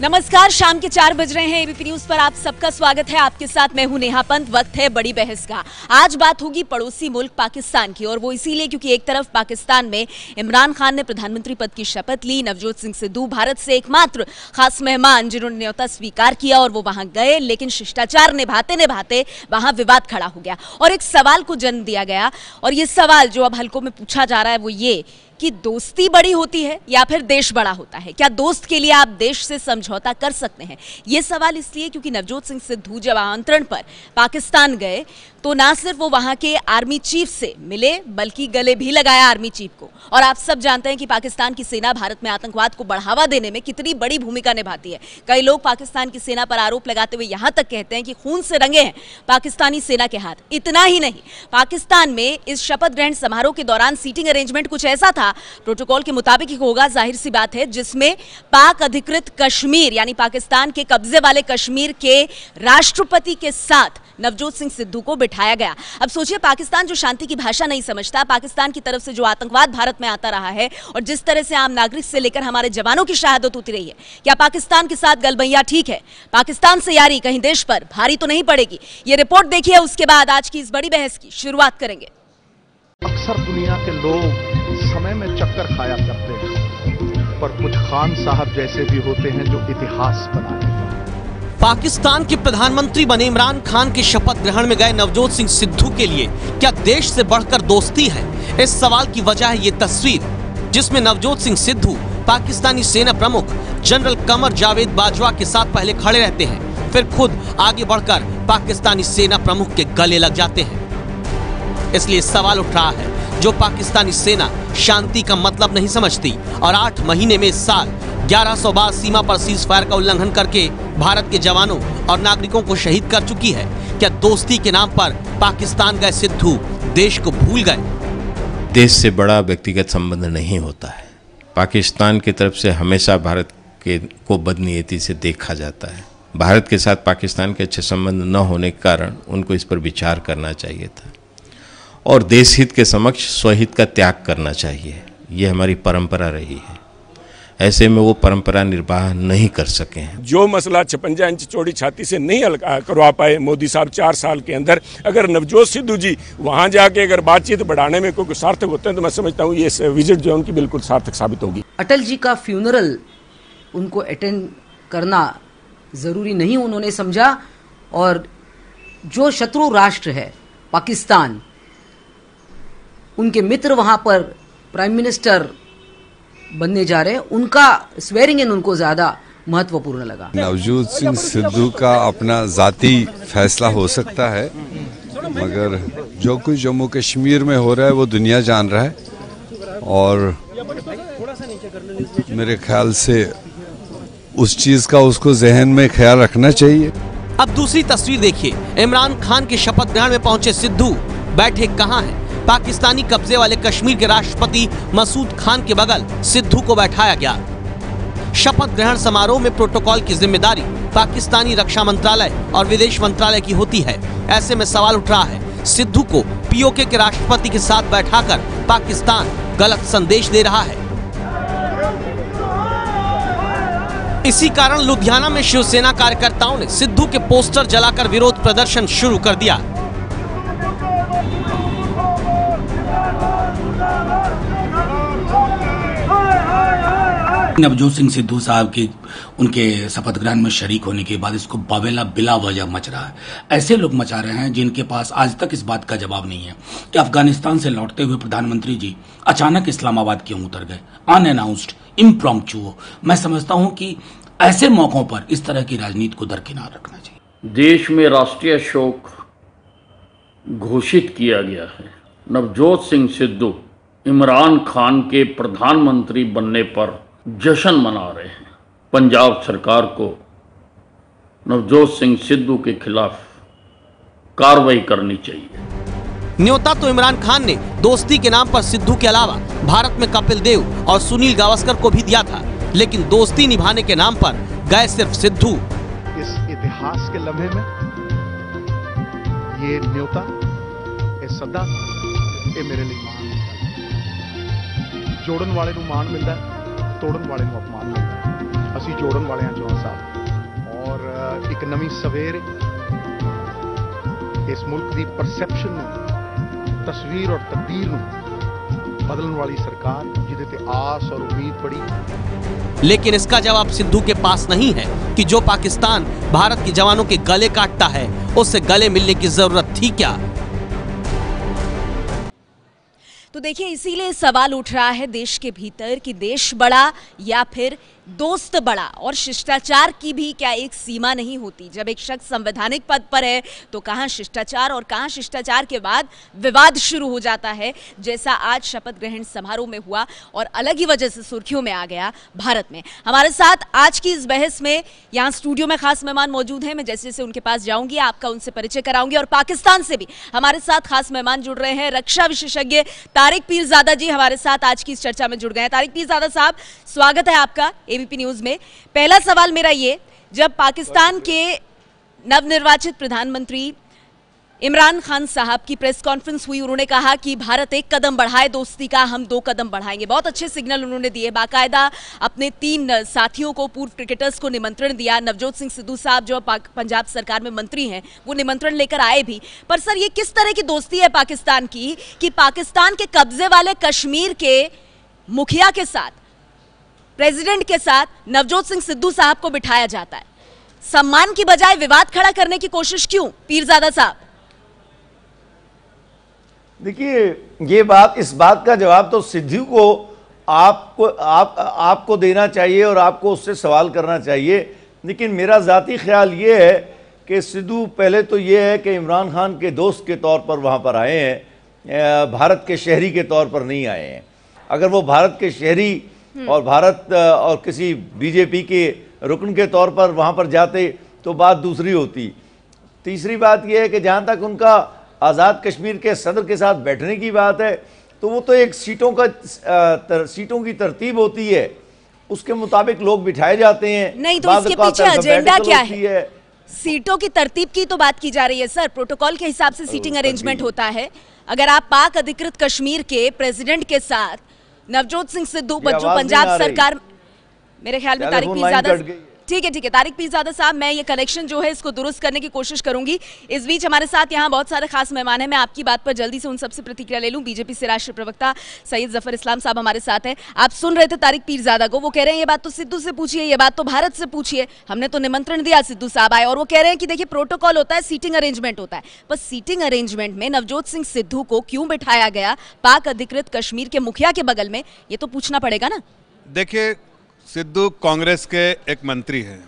नमस्कार, शाम के 4 बज रहे हैं। एबीपी न्यूज पर आप सबका स्वागत है। आपके साथ मैं हूं नेहा पंत। वक्त है बड़ी बहस का। आज बात होगी पड़ोसी मुल्क पाकिस्तान की, और वो इसीलिए क्योंकि एक तरफ पाकिस्तान में इमरान खान ने प्रधानमंत्री पद की शपथ ली। नवजोत सिंह सिद्धू भारत से एकमात्र खास मेहमान जिन्होंने न्योता स्वीकार किया, और वो वहां गए, लेकिन शिष्टाचार निभाते निभाते वहां विवाद खड़ा हो गया और एक सवाल को जन्म दिया गया। और ये सवाल जो अब हल्कों में पूछा जा रहा है वो ये कि दोस्ती बड़ी होती है या फिर देश बड़ा होता है? क्या दोस्त के लिए आप देश से समझौता कर सकते हैं? ये सवाल इसलिए क्योंकि नवजोत सिंह सिद्धू जब आमंत्रण पर पाकिस्तान गए तो ना सिर्फ वो वहां के आर्मी चीफ से मिले, बल्कि गले भी लगाया आर्मी चीफ को। और आप सब जानते हैं कि पाकिस्तान की सेना भारत में आतंकवाद को बढ़ावा देने में कितनी बड़ी भूमिका निभाती है। कई लोग पाकिस्तान की सेना पर आरोप लगाते हुए यहां तक कहते हैं कि खून से रंगे हैं पाकिस्तानी सेना के हाथ। इतना ही नहीं, पाकिस्तान में इस शपथ ग्रहण समारोह के दौरान सीटिंग अरेंजमेंट कुछ ऐसा था, प्रोटोकॉल के मुताबिक ही होगा, जाहिर सी बात है, जिसमें पाक अधिकृत कश्मीर यानी पाकिस्तान के कब्जे वाले कश्मीर के राष्ट्रपति के साथ नवजोत सिंह सिद्धू को बिठाया गया। अब सोचिए, पाकिस्तान जो शांति की भाषा नहीं समझता, पाकिस्तान की तरफ से जो आतंकवाद भारत में आता रहा है और जिस तरह से आम नागरिक से लेकर हमारे जवानों की शहादत होती रही है, क्या पाकिस्तान के साथ गलबैया ठीक है? पाकिस्तान से यारी कहीं देश पर भारी तो नहीं पड़ेगी? ये रिपोर्ट देखिए, उसके बाद आज की इस बड़ी बहस की शुरुआत करेंगे। अक्सर दुनिया के लोग समय में चक्कर खाया करते हैं, पर कुछ खान साहब जैसे भी होते हैं जो इतिहास बनाते हैं। पाकिस्तान के प्रधानमंत्री बने इमरान खान के शपथ ग्रहण में गए नवजोत सिंह सिद्धू के लिए क्या देश से बढ़कर दोस्ती है? इस सवाल की वजह है ये तस्वीर, जिसमें नवजोत सिंह सिद्धू पाकिस्तानी सेना प्रमुख जनरल कमर जावेद बाजवा के साथ पहले खड़े रहते हैं, फिर खुद आगे बढ़कर पाकिस्तानी सेना प्रमुख के गले लग जाते हैं। इसलिए सवाल उठ रहा है, जो पाकिस्तानी सेना शांति का मतलब नहीं समझती और 8 महीने में इस साल 1100 बार सीमा पर सीज फायर का उल्लंघन करके भारत के जवानों और नागरिकों को शहीद कर चुकी है, क्या दोस्ती के नाम पर पाकिस्तान गए सिद्धू देश को भूल गए? देश से बड़ा व्यक्तिगत संबंध नहीं होता है। पाकिस्तान की तरफ से हमेशा भारत को बदनीयती से देखा जाता है। भारत के साथ पाकिस्तान के अच्छे संबंध न होने के कारण उनको इस पर विचार करना चाहिए था और देश हित के समक्ष स्वहित का त्याग करना चाहिए। ये हमारी परंपरा रही है। ऐसे में वो परंपरा निर्वाह नहीं कर सके हैं। जो मसला 56 इंच चौड़ी छाती से नहीं हल करवा पाए मोदी साहब 4 साल के अंदर, अगर नवजोत सिद्धू जी वहां जाके अगर बातचीत बढ़ाने में कोई सार्थक होते हैं तो मैं समझता हूँ ये विजिट जो है उनकी बिल्कुल सार्थक साबित होगी। अटल जी का फ्यूनरल उनको अटेंड करना जरूरी नहीं उन्होंने समझा, और जो शत्रु राष्ट्र है पाकिस्तान, उनके मित्र वहां पर प्राइम मिनिस्टर बनने जा रहे हैं, उनका स्वेरिंग इन उनको ज्यादा महत्वपूर्ण लगा। नवजोत सिंह सिद्धू का अपना जाती फैसला हो सकता है, मगर जो कुछ जम्मू कश्मीर में हो रहा है वो दुनिया जान रहा है, और मेरे ख्याल से उस चीज का उसको जहन में ख्याल रखना चाहिए। अब दूसरी तस्वीर देखिए, इमरान खान के शपथ ग्रहण में पहुंचे सिद्धू बैठे कहां हैं? पाकिस्तानी कब्जे वाले कश्मीर के राष्ट्रपति मसूद खान के बगल सिद्धू को बैठाया गया। शपथ ग्रहण समारोह में प्रोटोकॉल की जिम्मेदारी पाकिस्तानी रक्षा मंत्रालय और विदेश मंत्रालय की होती है। ऐसे में सवाल उठ रहा है, सिद्धू को पीओके के राष्ट्रपति के साथ बैठाकर पाकिस्तान गलत संदेश दे रहा है। इसी कारण लुधियाना में शिवसेना कार्यकर्ताओं ने सिद्धू के पोस्टर जलाकर विरोध प्रदर्शन शुरू कर दिया। नवजोत सिंह सिद्धू साहब की उनके शपथ ग्रहण में शरीक होने के बाद इसको बवेला बिला वजह मच रहा है। ऐसे लोग मचा रहे हैं जिनके पास आज तक इस बात का जवाब नहीं है कि अफगानिस्तान से लौटते हुए प्रधानमंत्री जी अचानक इस्लामाबाद क्यों उतर गए, अनअनाउंस्ड, इम्प्रॉम्प्चू। मैं समझता हूं कि ऐसे मौकों पर इस तरह की राजनीति को दरकिनार रखना चाहिए। देश में राष्ट्रीय शोक घोषित किया गया है। नवजोत सिंह सिद्धू इमरान खान के प्रधानमंत्री बनने पर जश्न मना रहे हैं। पंजाब सरकार को नवजोत सिंह सिद्धू के खिलाफ कार्रवाई करनी चाहिए। न्योता तो इमरान खान ने दोस्ती के नाम पर सिद्धू के अलावा भारत में कपिल देव और सुनील गावस्कर को भी दिया था, लेकिन दोस्ती निभाने के नाम पर गए सिर्फ सिद्धू। इस इतिहास के लम्हे में ये न्योता, ये सदा, ये मेरे लिए मान मिलता है। जोड़न वाले को मान मिलता है, तोड़न वाले को अपमान मिलता है। ਅਸੀਂ ਜੋੜਨ ਵਾਲੇ ਹਾਂ ਜਵਾਨ ਸਾਹਿਬ ਔਰ ਇੱਕ ਨਵੀਂ ਸਵੇਰ ਇਸ ਮੁਲਕ ਦੀ ਪਰਸੈਪਸ਼ਨ ਨੂੰ ਤਸਵੀਰ ਔਰ ਤਕਦੀਰ ਨੂੰ बदलने वाली सरकार जिदे ते आस और उम्मीद पड़ी। लेकिन इसका जवाब सिद्धू के पास नहीं है कि जो पाकिस्तान भारत के जवानों के गले काटता है उससे गले मिलने की जरूरत थी क्या। तो देखिए इसीलिए सवाल उठ रहा है देश के भीतर कि देश बड़ा या फिर दोस्त बड़ा, और शिष्टाचार की भी क्या एक सीमा नहीं होती। जब एक शख्स संवैधानिक पद पर है तो कहां शिष्टाचार और कहां शिष्टाचार के बाद विवाद शुरू हो जाता है, जैसा आज शपथ ग्रहण समारोह में हुआ और अलग ही वजह से सुर्खियों में आ गया भारत में। हमारे साथ आज की इस बहस में यहाँ स्टूडियो में खास मेहमान मौजूद हैं। मैं जैसे जैसे उनके पास जाऊंगी आपका उनसे परिचय कराऊंगी, और पाकिस्तान से भी हमारे साथ खास मेहमान जुड़ रहे हैं। रक्षा विशेषज्ञ तारिक पीरजादा जी हमारे साथ आज की इस चर्चा में जुड़ गए हैं। तारिक पीरजादा साहब, स्वागत है आपका एबीपी न्यूज में। पहला सवाल मेरा ये, जब पाकिस्तान के नवनिर्वाचित प्रधानमंत्री इमरान खान साहब की प्रेस कॉन्फ्रेंस हुई, उन्होंने कहा कि भारत एक कदम बढ़ाए दोस्ती का, हम 2 कदम बढ़ाएंगे। बहुत अच्छे सिग्नल उन्होंने दिए, बाकायदा अपने 3 साथियों को, पूर्व क्रिकेटर्स को निमंत्रण दिया। नवजोत सिंह सिद्धू साहब जो पंजाब सरकार में मंत्री हैं वो निमंत्रण लेकर आए भी। पर सर ये किस तरह की दोस्ती है पाकिस्तान की कि पाकिस्तान के कब्जे वाले कश्मीर के मुखिया के साथ, प्रेसिडेंट के साथ नवजोत सिंह सिद्धू साहब को बिठाया जाता है। सम्मान की बजाय विवाद खड़ा करने की कोशिश क्यों, पीरजादा साहब? देखिए ये बात, इस बात का जवाब तो सिद्धू को आपको देना चाहिए और आपको उससे सवाल करना चाहिए। लेकिन मेरा ज़ाती ख्याल ये है कि सिद्धू पहले तो ये है कि इमरान खान के दोस्त के तौर पर वहाँ पर आए हैं, भारत के शहरी के तौर पर नहीं आए हैं। अगर वो भारत के शहरी और भारत और किसी बीजेपी के रुकन के तौर पर वहाँ पर जाते तो बात दूसरी होती। तीसरी बात यह है कि जहाँ तक उनका आज़ाद कश्मीर के सदर के साथ बैठने की बात है, तो वो तो एक सीटों की तरतीब होती है, उसके मुताबिक लोग बिठाए जाते हैं। नहीं तो इसके पीछे एजेंडा क्या है? सीटों की तरतीब की तो बात की जा रही है सर, प्रोटोकॉल के हिसाब से सीटिंग अरेंजमेंट होता है। अगर आप पाक अधिकृत कश्मीर के प्रेसिडेंट के साथ नवजोत सिंह सिद्धू जो पंजाब सरकार, मेरे ख्याल में तारिक पीरजादा, ठीक है तारिक पीरजादा साहब, मैं ये कनेक्शन जो है इसको दुरुस्त करने की कोशिश करूंगी। इस बीच हमारे साथ यहाँ बहुत सारे खास मेहमान हैं, मैं आपकी बात पर जल्दी से उन सबसे प्रतिक्रिया ले लूं। बीजेपी से राष्ट्रीय प्रवक्ता सैयद जफर इस्लाम साहब हमारे साथ हैं। आप सुन रहे थे तारिक पीरजादा को, वो कह रहे हैं ये बात तो सिद्धू से पूछिए, ये बात तो भारत से पूछिए, हमने तो निमंत्रण दिया, सिद्धू साहब आए। और वो कह रहे हैं कि देखिए प्रोटोकॉल होता है, सीटिंग अरेंजमेंट होता है, पर सीटिंग अरेंजमेंट में नवजोत सिंह सिद्धू को क्यों बिठाया गया पाक अधिकृत कश्मीर के मुखिया के बगल में, ये तो पूछना पड़ेगा ना। देखिए सिद्धू कांग्रेस के एक मंत्री हैं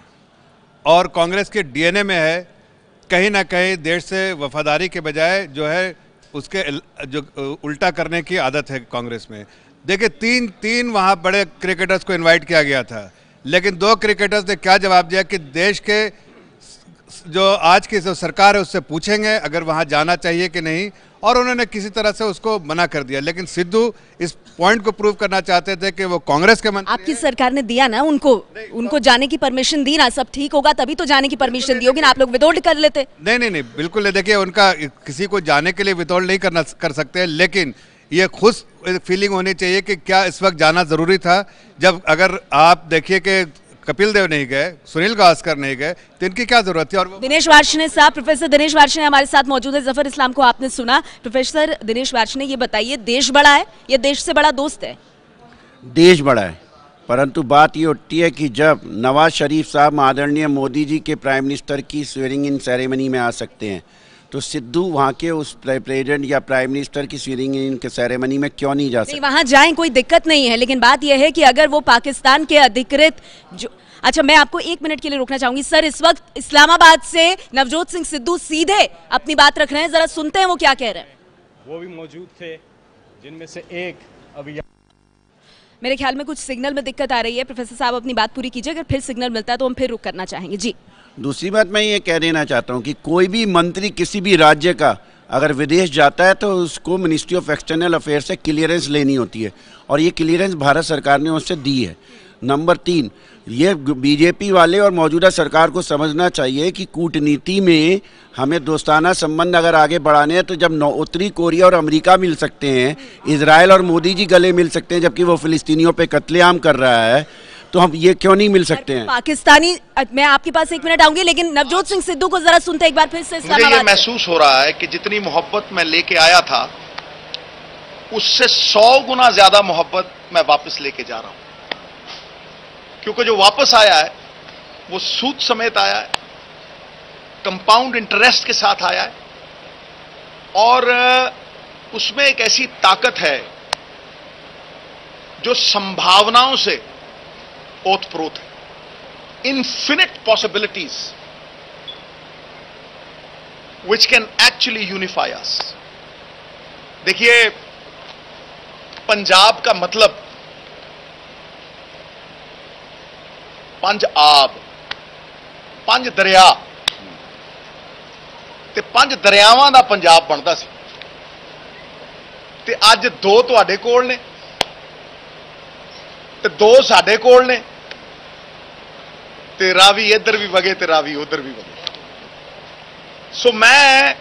और कांग्रेस के डीएनए में है, कहीं ना कहीं देश से वफादारी के बजाय जो है उसके जो उल्टा करने की आदत है कांग्रेस में। देखिए तीन वहाँ बड़े क्रिकेटर्स को इनवाइट किया गया था, लेकिन 2 क्रिकेटर्स ने क्या जवाब दिया कि देश के जो आज की जो सरकार है उससे पूछेंगे अगर वहाँ जाना चाहिए कि नहीं, और उन्होंने किसी तरह से उसको मना कर दिया। लेकिन सिद्धू इस पॉइंट को प्रूव करना चाहते थे कि वो कांग्रेस के मंत्री, आपकी सरकार ने दिया ना उनको जाने की परमिशन दी ना, सब ठीक होगा तभी तो जाने की परमिशन दी होगी ना, आप लोग विदोल्ड कर लेते। नहीं बिल्कुल नहीं। देखिए उनका किसी को जाने के लिए विदोल्ड नहीं कर सकते, लेकिन ये खुश फीलिंग होनी चाहिए कि क्या इस वक्त जाना जरूरी था। जब अगर आप देखिए कि कपिल देव नहीं गए, सुनील गावस्कर नहीं गए, तो इनकी क्या जरूरत थी। और दिनेश वार्ष्णेय साहब, प्रोफेसर दिनेश वार्ष्णेय हमारे साथ मौजूद है। जफर इस्लाम को आपने सुना, प्रोफेसर दिनेश वार्ष्णेय ये बताइए, देश बड़ा है या देश से बड़ा दोस्त है? देश बड़ा है, परंतु बात ये उठती है कि जब नवाज शरीफ साहब आदरणीय मोदी जी के प्राइम मिनिस्टर की स्वेरिंग इन सेरेमनी में आ सकते हैं, तो सिद्धू वहाँ के उस प्रेसिडेंट या प्राइम मिनिस्टर की स्वेरिंग इन के सेरेमनी में क्यों नहीं जा सकते? वहाँ जाएं, कोई दिक्कत नहीं है, लेकिन बात यह है कि अगर वो पाकिस्तान के अधिकृत जो, अच्छा मैं आपको 1 मिनट के लिए रोकना चाहूंगी सर। इस वक्त इस्लामाबाद से नवजोत सिंह सिद्धू सीधे अपनी बात रख रहे हैं, जरा सुनते हैं वो क्या कह रहे हैं। वो भी मौजूद थे जिनमें से एक अभी, मेरे ख्याल में कुछ सिग्नल में दिक्कत आ रही है। प्रोफेसर साहब अपनी बात पूरी कीजिए, अगर फिर सिग्नल मिलता है तो हम फिर रुक करना चाहेंगे जी। दूसरी बात मैं ये कह देना चाहता हूँ कि कोई भी मंत्री किसी भी राज्य का अगर विदेश जाता है तो उसको मिनिस्ट्री ऑफ एक्सटर्नल अफेयर्स से क्लियरेंस लेनी होती है, और ये क्लियरेंस भारत सरकार ने उससे दी है। नंबर 3, ये बीजेपी वाले और मौजूदा सरकार को समझना चाहिए कि कूटनीति में हमें दोस्ताना संबंध अगर आगे बढ़ाने हैं तो जब उत्तरी कोरिया और अमेरिका मिल सकते हैं, इजराइल और मोदी जी गले मिल सकते हैं जबकि वो फिलिस्तीनियों पे कत्लेआम कर रहा है, तो हम ये क्यों नहीं मिल सकते हैं? पाकिस्तानी, मैं आपके पास 1 मिनट आऊंगी, लेकिन नवजोत सिंह सिद्धू को जरा सुनते एक बार फिर से। मुझे ये महसूस हो रहा है कि जितनी मोहब्बत मैं लेके आया था उससे 100 गुना ज्यादा मोहब्बत मैं वापस लेके जा रहा हूं, क्योंकि जो वापस आया है वो सूद समेत आया है, कंपाउंड इंटरेस्ट के साथ आया है, और उसमें एक ऐसी ताकत है जो संभावनाओं से ओतप्रोत है, infinite possibilities which can actually unify us. देखिए, पंजाब का मतलब 5 आब, 5 दरिया ते 5 दरियावां दा पंजाब बनदा सी, ते अज 2 तुहाडे कोल ने ते 2 साडे कोल ने, ते रावी इधर भी वगे ते रावी उधर भी वगे। सो मैं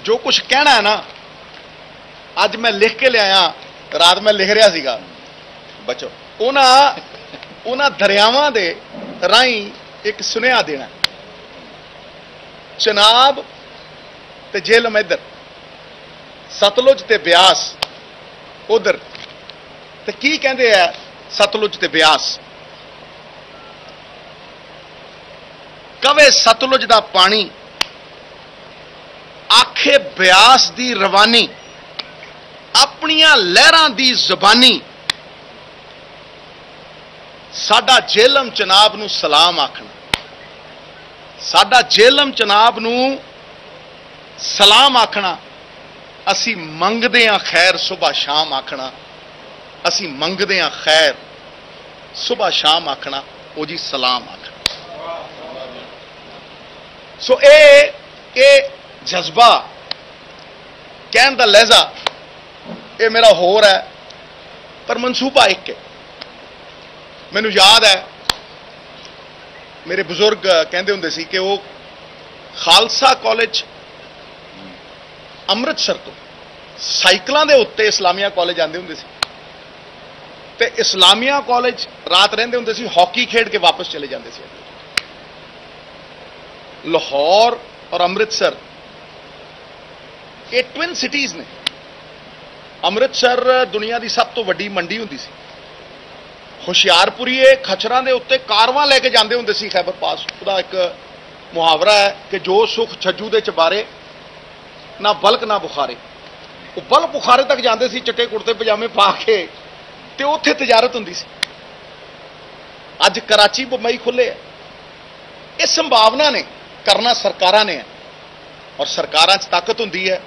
जो कुछ कहना है ना, अज मैं लिख के लिया, रात मैं लिख रहा सीगा बचो, उन्हां दरियावां दे राही एक सुनेहा देना, चनाब ते झेलम इधर, सतलुज ते ब्यास उधर, ते की कहंदे आ सतलुज ते ब्यास, कवे सतलुज दा पानी, आखे ब्यास दी रवानी, अपनियां लहरां दी जुबानी, साडा झेलम चनाब नूं सलाम आखना, साडा झेलम चनाब नूं सलाम आखना, असी मंगदे हां खैर सुबह शाम आखना, असी मंगदे हां खैर सुबह शाम आखना, ओ जी सलाम आखना। सो ए जज्बा, कहन दा लहजा, ये मेरा होर है, पर मनसूबा एक है। मैनू याद है मेरे बुजुर्ग कहते होंदे सी कि वो खालसा कॉलेज अमृतसर तो साइकिलों के उत्ते इस्लामिया कॉलेज आते होंदे सी, ते इस्लामिया कॉलेज रात रहिंदे होंदे सी, हॉकी खेड के वापस चले जाते सी। लाहौर और अमृतसर ये ट्विन सिटीज ने। अमृतसर दुनिया की सब तो वड्डी मंडी होंदी सी, हुशियारपुरीए खचरां दे उत्ते कारवां लैके जांदे होंदे सी खैबर पास। उसदा एक मुहावरा है कि जो सुख छज्जू दे चबारे ना बल्क ना बुखारे। वो बल्क बुखारे तक जाते सी चिट्टे कुर्ते पजामे पा के, ते उत्थे तजारत होंदी सी। अज कराची बंबई खुले है, ये संभावना ने, करना सरकारां ने है, और सरकारां च ताकत होंदी है।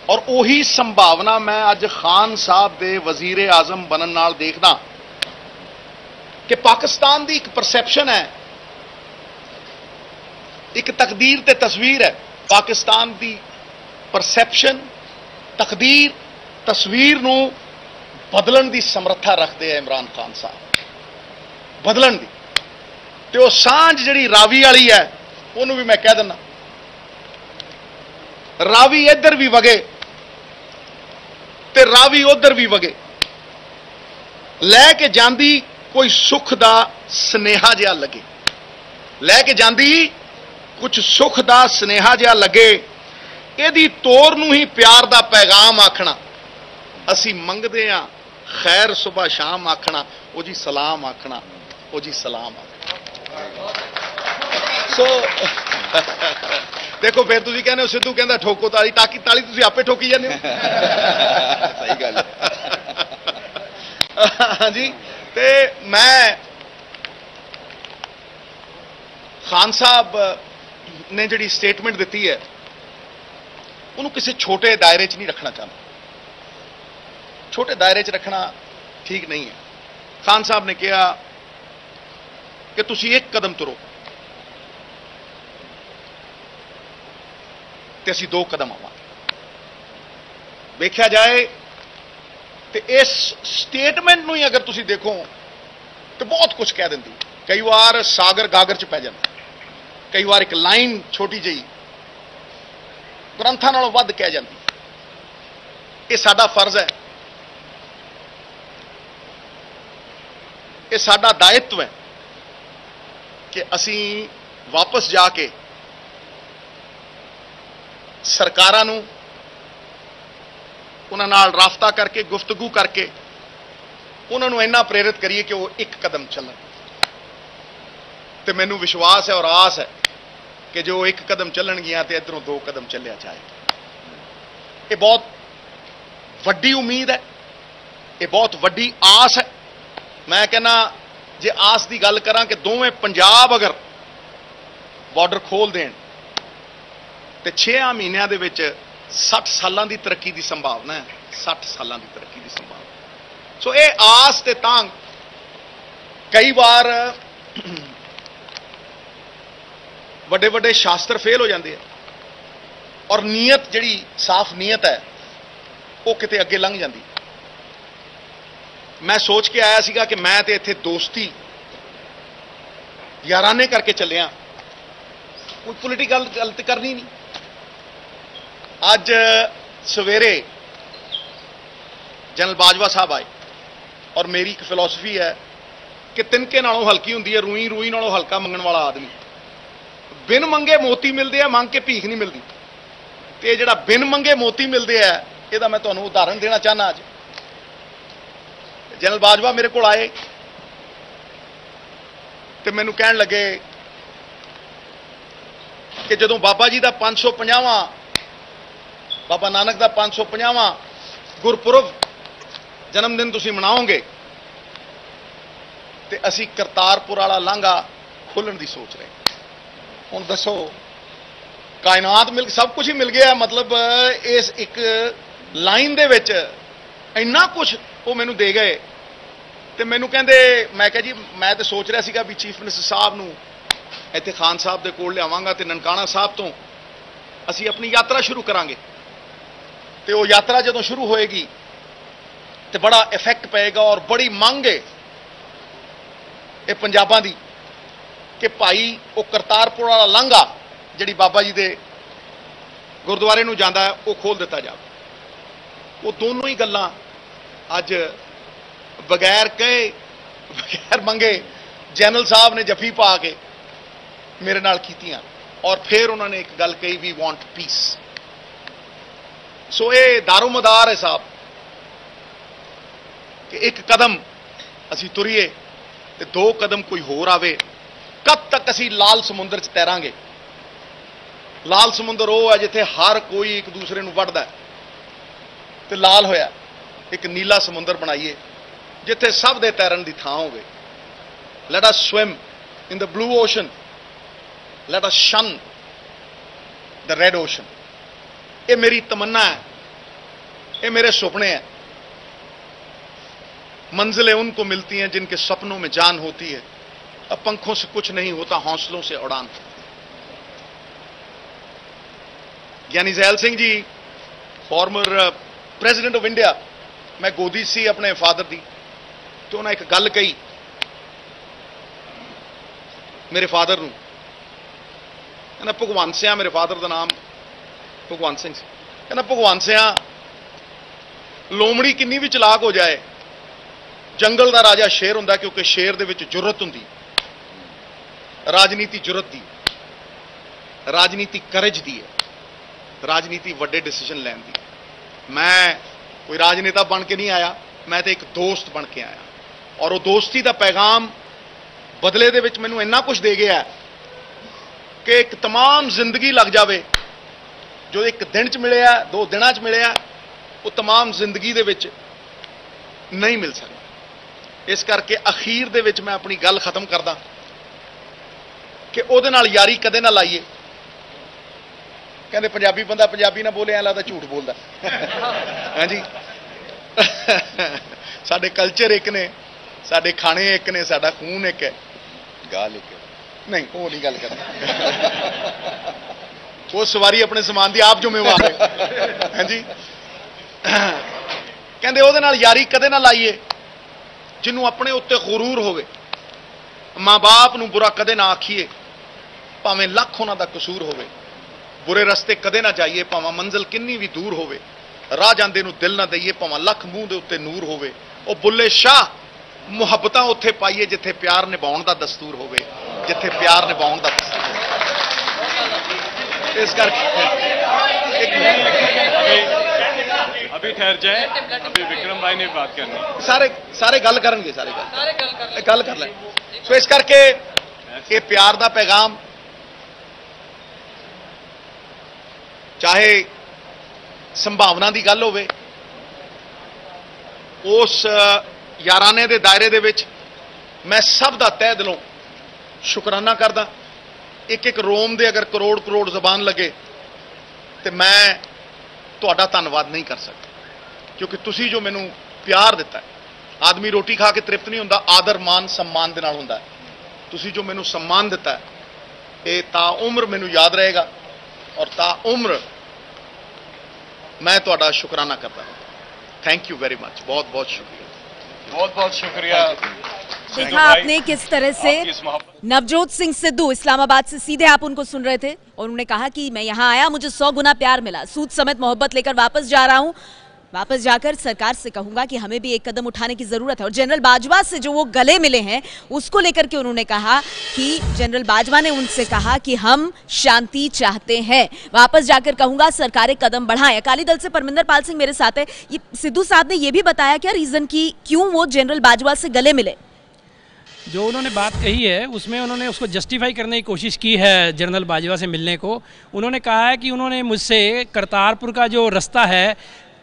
और उही संभावना मैं अज खान साहब दे वजीर आजम बनन नाल देखदा कि पाकिस्तान दी एक परसैप्शन है, एक तकदीर ते तस्वीर है। पाकिस्तान दी परसैप्शन, तकदीर, तस्वीर नूं बदलन दी समर्था रखते हैं इमरान खान साहब, बदलन दी। ते वो सांझ जिहड़ी रावी वाली है, उन्होंने भी मैं कह दिना, रावी इधर भी वगे ते रावी उधर भी वगे, लैके जांदी कोई सुख दा स्नेहा जिहा लगे, लैके जांदी कुछ सुख दा स्नेहा जिहा लगे, इहदी तोर नूं ही प्यार दा पैगाम आखना, असी मंगदे हां खैर सुबह शाम आखना, ओ जी सलाम आखना, ओ जी सलाम आखना। सो देखो फिर तुसीं कहने हो सिद्धू कहंदा ठोको ताली, ताकि ताली तुसीं आपे ठोकी जांदे हो। सही गल है। हाँ जी, ते मैं खान साहब ने जिहड़ी स्टेटमेंट दी है उन्होंने किसी छोटे दायरे च नहीं रखना चाहता। छोटे दायरे च रखना ठीक नहीं है। खान साहब ने कहा कि तुसीं एक कदम तुरो ते असीं 2 कदम आवांगे। वेख्या जाए तो इस स्टेटमेंट नूं ही अगर तुसीं देखो तो बहुत कुछ कह दिंदी। कई बार सागर गागर च पै जांदा, कई बार एक लाइन छोटी जी ग्रंथां नालों वध कह जाती। ये साडा फर्ज है ਇਹ ਸਾਡਾ ਦਾਇਤਵ ਹੈ ਕਿ ਅਸੀਂ ਵਾਪਸ ਜਾ ਕੇ ਸਰਕਾਰਾਂ ਨੂੰ ਉਹਨਾਂ ਨਾਲ ਰਾਬਤਾ ਕਰਕੇ ਗੁਫ਼ਤਗੂ ਕਰਕੇ ਉਹਨਾਂ ਨੂੰ ਇੰਨਾ ਪ੍ਰੇਰਿਤ ਕਰੀਏ ਕਿ ਉਹ ਇੱਕ ਕਦਮ ਚੱਲਣ। ਤੇ ਮੈਨੂੰ ਵਿਸ਼ਵਾਸ ਹੈ ਔਰ ਆਸ ਹੈ ਕਿ ਜੋ ਇੱਕ ਕਦਮ ਚੱਲਣਗੀਆਂ ਤੇ ਇੱਧਰੋਂ 2 ਕਦਮ ਚੱਲਿਆ ਜਾਏਗਾ। ਇਹ ਬਹੁਤ ਵੱਡੀ ਉਮੀਦ ਹੈ, ਇਹ ਬਹੁਤ ਵੱਡੀ ਆਸ ਹੈ। ਮੈਂ ਕਹਿੰਦਾ ਜੇ ਆਸ ਦੀ ਗੱਲ ਕਰਾਂ ਕਿ ਦੋਵੇਂ ਪੰਜਾਬ ਅਗਰ ਬਾਰਡਰ ਖੋਲ ਦੇਣ ਤੇ 6 ਮਹੀਨਿਆਂ ਦੇ ਵਿੱਚ 60 ਸਾਲਾਂ ਦੀ ਤਰੱਕੀ ਦੀ ਸੰਭਾਵਨਾ ਹੈ। 60 ਸਾਲਾਂ ਦੀ ਤਰੱਕੀ ਦੀ ਸੰਭਾਵਨਾ। ਸੋ ਇਹ ਆਸ ਤੇ ਤਾਂ ਕਈ ਵਾਰ ਵੱਡੇ ਵੱਡੇ ਸ਼ਾਸਤਰ ਫੇਲ ਹੋ ਜਾਂਦੇ ਆ ਔਰ ਨੀਅਤ ਜਿਹੜੀ ਸਾਫ਼ ਨੀਅਤ ਹੈ ਉਹ ਕਿਤੇ ਅੱਗੇ ਲੰਘ ਜਾਂਦੀ। ਮੈਂ ਸੋਚ ਕੇ ਆਇਆ ਸੀਗਾ ਕਿ ਮੈਂ ਤੇ ਇੱਥੇ ਦੋਸਤੀ ਯਾਰਾਨੇ ਕਰਕੇ ਚੱਲਿਆ, ਕੋਈ ਪੋਲੀਟੀਕਲ ਗੱਲ ਤੇ ਕਰਨੀ ਨਹੀਂ। ਅੱਜ ਸਵੇਰੇ ਜਨਰਲ ਬਾਜਵਾ ਸਾਹਿਬ ਆਏ ਔਰ ਮੇਰੀ ਇੱਕ ਫਿਲਾਸਫੀ ਹੈ ਕਿ ਤਿਨਕੇ ਨਾਲੋਂ ਹਲਕੀ ਹੁੰਦੀ ਹੈ ਰੂਈ, ਰੂਈ ਨਾਲੋਂ ਹਲਕਾ ਮੰਗਣ ਵਾਲਾ ਆਦਮੀ। ਬਿਨ ਮੰਗੇ ਮੋਤੀ ਮਿਲਦੇ ਆ, ਮੰਗ ਕੇ ਭੀਖ ਨਹੀਂ ਮਿਲਦੀ। ਤੇ ਜਿਹੜਾ ਬਿਨ ਮੰਗੇ ਮੋਤੀ ਮਿਲਦੇ ਆ ਇਹਦਾ ਮੈਂ ਤੁਹਾਨੂੰ ਉਦਾਹਰਣ ਦੇਣਾ ਚਾਹਨਾ। ਅੱਜ ਜਨਰਲ ਬਾਜਵਾ ਮੇਰੇ ਕੋਲ ਆਏ ਤੇ ਮੈਨੂੰ ਕਹਿਣ ਲੱਗੇ ਕਿ ਜਦੋਂ ਬਾਬਾ ਜੀ ਦਾ 550ਵਾਂ ਬਾਬਾ ਨਾਨਕ ਦਾ 550ਵਾਂ ਗੁਰਪੁਰਬ ਜਨਮ ਦਿਨ ਤੁਸੀਂ ਮਨਾਓਗੇ ਤੇ ਅਸੀਂ ਕਰਤਾਰਪੁਰ ਵਾਲਾ ਲਾਂਘਾ ਖੋਲਣ ਦੀ ਸੋਚ ਰਹੇ। ਹੁਣ ਦੱਸੋ, ਕਾਇਨਾਤ ਮਿਲ ਸਭ ਕੁਝ ਹੀ ਮਿਲ ਗਿਆ, ਮਤਲਬ ਇਸ ਇੱਕ ਲਾਈਨ ਦੇ ਵਿੱਚ ਇੰਨਾ ਕੁਝ ਉਹ ਮੈਨੂੰ ਦੇ ਗਏ। ਤੇ ਮੈਨੂੰ ਕਹਿੰਦੇ, ਮੈਂ ਕਿਹਾ ਜੀ ਮੈਂ ਤਾਂ ਸੋਚ ਰਿਹਾ ਸੀਗਾ ਵੀ ਚੀਫ ਮਿਨਿਸਟਰ ਸਾਹਿਬ ਨੂੰ ਇੱਥੇ ਖਾਨ ਸਾਹਿਬ ਦੇ ਕੋਲ ਲਿਆਵਾਂਗਾ ਤੇ ਨਨਕਾਣਾ ਸਾਹਿਬ ਤੋਂ ਅਸੀਂ ਆਪਣੀ ਯਾਤਰਾ ਸ਼ੁਰੂ ਕਰਾਂਗੇ ਤੇ ਉਹ ਯਾਤਰਾ ਜਦੋਂ ਸ਼ੁਰੂ ਹੋਏਗੀ ਤੇ ਬੜਾ ਇਫੈਕਟ ਪਏਗਾ ਔਰ ਬੜੀ ਮੰਗ ਹੈ ਇਹ ਪੰਜਾਬਾਂ ਦੀ ਕਿ ਭਾਈ ਉਹ ਕਰਤਾਰਪੁਰ ਵਾਲਾ ਲਾਂਘਾ ਜਿਹੜੀ ਬਾਬਾ ਜੀ ਦੇ ਗੁਰਦੁਆਰੇ ਨੂੰ ਜਾਂਦਾ ਹੈ ਉਹ ਖੋਲ ਦਿੱਤਾ ਜਾਵੇ। ਉਹ ਦੋਨੋਂ ਹੀ ਗੱਲਾਂ ਅੱਜ ਬਗੈਰ ਕਹੇ ਬਗੈਰ ਮੰਗੇ ਜਨਰਲ ਸਾਹਿਬ ਨੇ ਜੱਫੀ ਪਾ ਕੇ ਮੇਰੇ ਨਾਲ ਕੀਤੀਆਂ ਔਰ ਫਿਰ ਉਹਨਾਂ ਨੇ ਇੱਕ ਗੱਲ ਕਹੀ, ਵੀ ਵਾਂਟ ਪੀਸ। ਸੋ ਇਹ ਦਾਰੋਮਦਾਰ ਹੈ ਸਾਹਿਬ ਕਿ ਇੱਕ ਕਦਮ ਅਸੀਂ ਤੁਰੀਏ ਤੇ 2 ਕਦਮ ਕੋਈ ਹੋਰ ਆਵੇ। ਕਦ ਤੱਕ ਅਸੀਂ ਲਾਲ ਸਮੁੰਦਰ 'ਚ ਤੈਰਾਂਗੇ? ਲਾਲ ਸਮੁੰਦਰ ਉਹ ਹੈ ਜਿੱਥੇ ਹਰ ਕੋਈ ਇੱਕ ਦੂਸਰੇ ਨੂੰ ਵੱਢਦਾ ਤੇ ਲਾਲ ਹੋਇਆ। ਇੱਕ ਨੀਲਾ ਸਮੁੰਦਰ ਬਣਾਈਏ ਜਿੱਥੇ ਸਭ ਦੇ ਤੈਰਨ ਦੀ ਥਾਂ ਹੋਵੇ। ਲੈਟ ਅਸ ਸਵਿਮ ਇਨ ਦ ਬਲੂ ਓਸ਼ਨ, ਲੈਟ ਅਸ ਸ਼ਨ ਦ ਰੈਡ ਓਸ਼ਨ। ਇਹ ਮੇਰੀ ਤਮੰਨਾ ਹੈ, ये मेरे सपने हैं। मंजिलें उनको मिलती हैं जिनके सपनों में जान होती है। अब पंखों से कुछ नहीं होता, हौसलों से उड़ान। Giani Zail Singh ji former president of India, मैं गोदी सी अपने फादर दी, तो उन्हें एक गल कही मेरे फादर नूं, कहना भगवंत सिंह, मेरे फादर का नाम भगवंत सिंह, कहना भगवंत सिंह लोमड़ी किन्नी भी चलाक हो जाए, जंगल का राजा शेर हुंदा, क्योंकि शेर दे विच जुरत हुंदी। राजनीति जुरत दी, राजनीति करज दी है, राजनीति वड्डे डिसीजन लैन दी। मैं कोई राजनेता बन के नहीं आया, मैं तो एक दोस्त बन के आया, और वो दोस्ती का पैगाम बदले दे विच मैनूं इन्ना कुछ दे गया कि एक तमाम जिंदगी लग जाए, जो एक दिन च मिले, 2 दिनों च मिले, वो तमाम जिंदगी दे विच नहीं मिल सकता। इस करके अखीर दे विच मैं अपनी गल खत्म करदा कि उहदे नाल यारी कदे ना लाइए। कहते पंजाबी बंदा पंजाबी ना बोले, ऐ लगदा झूठ बोलदा। हाँ जी, साडे कल्चर एक ने, साडे खाने एक ने, साडा खून एक है, गाल एक है। नहीं, वो नहीं गल करदा, वो सवारी अपने समान दी आप जिम्मेवार है। हाँ जी, कहते ਉਹਦੇ ਨਾਲ यारी कदे ना लाइए जिन्हों अपने उत्ते गुरूर होवे। माँ बाप नूं बुरा कदे ना आखिए, भावें लख उन्हां दा कसूर होवे। बुरे रस्ते कदे ना जाइए, भावें मंजिल किन्नी भी दूर होवे। राह जांदे नूं दिल ना दईए, भावें लख मूँह दे उत्ते नूर होवे। ਉਹ बुल्ले शाह ਮੁਹੱਬਤਾਂ ਉੱਥੇ ਪਾਈਏ ਜਿੱਥੇ ਪਿਆਰ ਨਿਭਾਉਣ ਦਾ ਦਸਤੂਰ ਹੋਵੇ, ਜਿੱਥੇ ਪਿਆਰ ਨਿਭਾਉਣ ਦਾ ਦਸਤੂਰ ਹੋਵੇ। ਇਸ ਕਰਕੇ अभी ठहर जाए, अभी विक्रम भाई ने बात करनी, ਸਾਰੇ ਗੱਲ ਕਰਨਗੇ, ਸਾਰੇ ਗੱਲ ਕਰ ਲੈ। ਸੋ ਇਸ ਕਰਕੇ ਇਹ ਪਿਆਰ ਦਾ ਪੈਗਾਮ ਚਾਹੇ ਸੰਭਾਵਨਾ ਦੀ ਗੱਲ ਹੋਵੇ, ਉਸ ਯਾਰਾਨੇ ਦੇ ਦਾਇਰੇ ਦੇ ਵਿੱਚ ਮੈਂ ਸਭ ਦਾ ਤਹਿ ਦਿਲੋਂ ਸ਼ੁਕਰਾਨਾ ਕਰਦਾ। ਇੱਕ ਇੱਕ ਰੋਮ ਦੇ ਅਗਰ ਕਰੋੜ ਕਰੋੜ ਜ਼ਬਾਨ ਲੱਗੇ ਤੇ ਮੈਂ ਤੁਹਾਡਾ ਧੰਨਵਾਦ ਨਹੀਂ ਕਰ ਸਕਦਾ, ਕਿਉਂਕਿ ਤੁਸੀਂ ਜੋ ਮੈਨੂੰ ਪਿਆਰ ਦਿੱਤਾ। ਆਦਮੀ ਰੋਟੀ ਖਾ ਕੇ ਤ੍ਰਿਪਤ ਨਹੀਂ ਹੁੰਦਾ, ਆਦਰ ਮਾਨ सम्मान ਦੇ ਨਾਲ ਹੁੰਦਾ। ਤੁਸੀਂ ਜੋ ਮੈਨੂੰ सम्मान ਦਿੱਤਾ ਇਹ ਤਾ ਉਮਰ ਮੈਨੂੰ ਯਾਦ ਰਹੇਗਾ ਔਰ ਤਾ ਉਮਰ मैं ਤੁਹਾਡਾ शुक्राना करता हूँ। थैंक यू वेरी मच, बहुत बहुत शुक्रिया, बहुत बहुत शुक्रिया। देखा आपने किस तरह से नवजोत सिंह सिद्धू इस्लामाबाद से सीधे आप उनको सुन रहे थे और उन्होंने कहा कि मैं यहाँ आया, मुझे 100 गुना प्यार मिला, सूद समेत मोहब्बत लेकर वापस जा रहा हूँ। वापस जाकर सरकार से कहूंगा कि हमें भी एक कदम उठाने की जरूरत है। और जनरल बाजवा से जो वो गले मिले हैं उसको लेकर के उन्होंने कहा कि जनरल बाजवा ने उनसे कहा कि हम शांति चाहते हैं, वापस जाकर कहूंगा सरकारें कदम बढ़ाएं। अकाली दल से परमिंदर पाल सिंह मेरे साथ है। ये सिद्धू साहब ने ये भी बताया क्या रीजन की क्यों वो जनरल बाजवा से गले मिले? जो उन्होंने बात कही है उसमें उन्होंने उसको जस्टिफाई करने की कोशिश की है जनरल बाजवा से मिलने को। उन्होंने कहा है कि उन्होंने मुझसे करतारपुर का जो रास्ता है,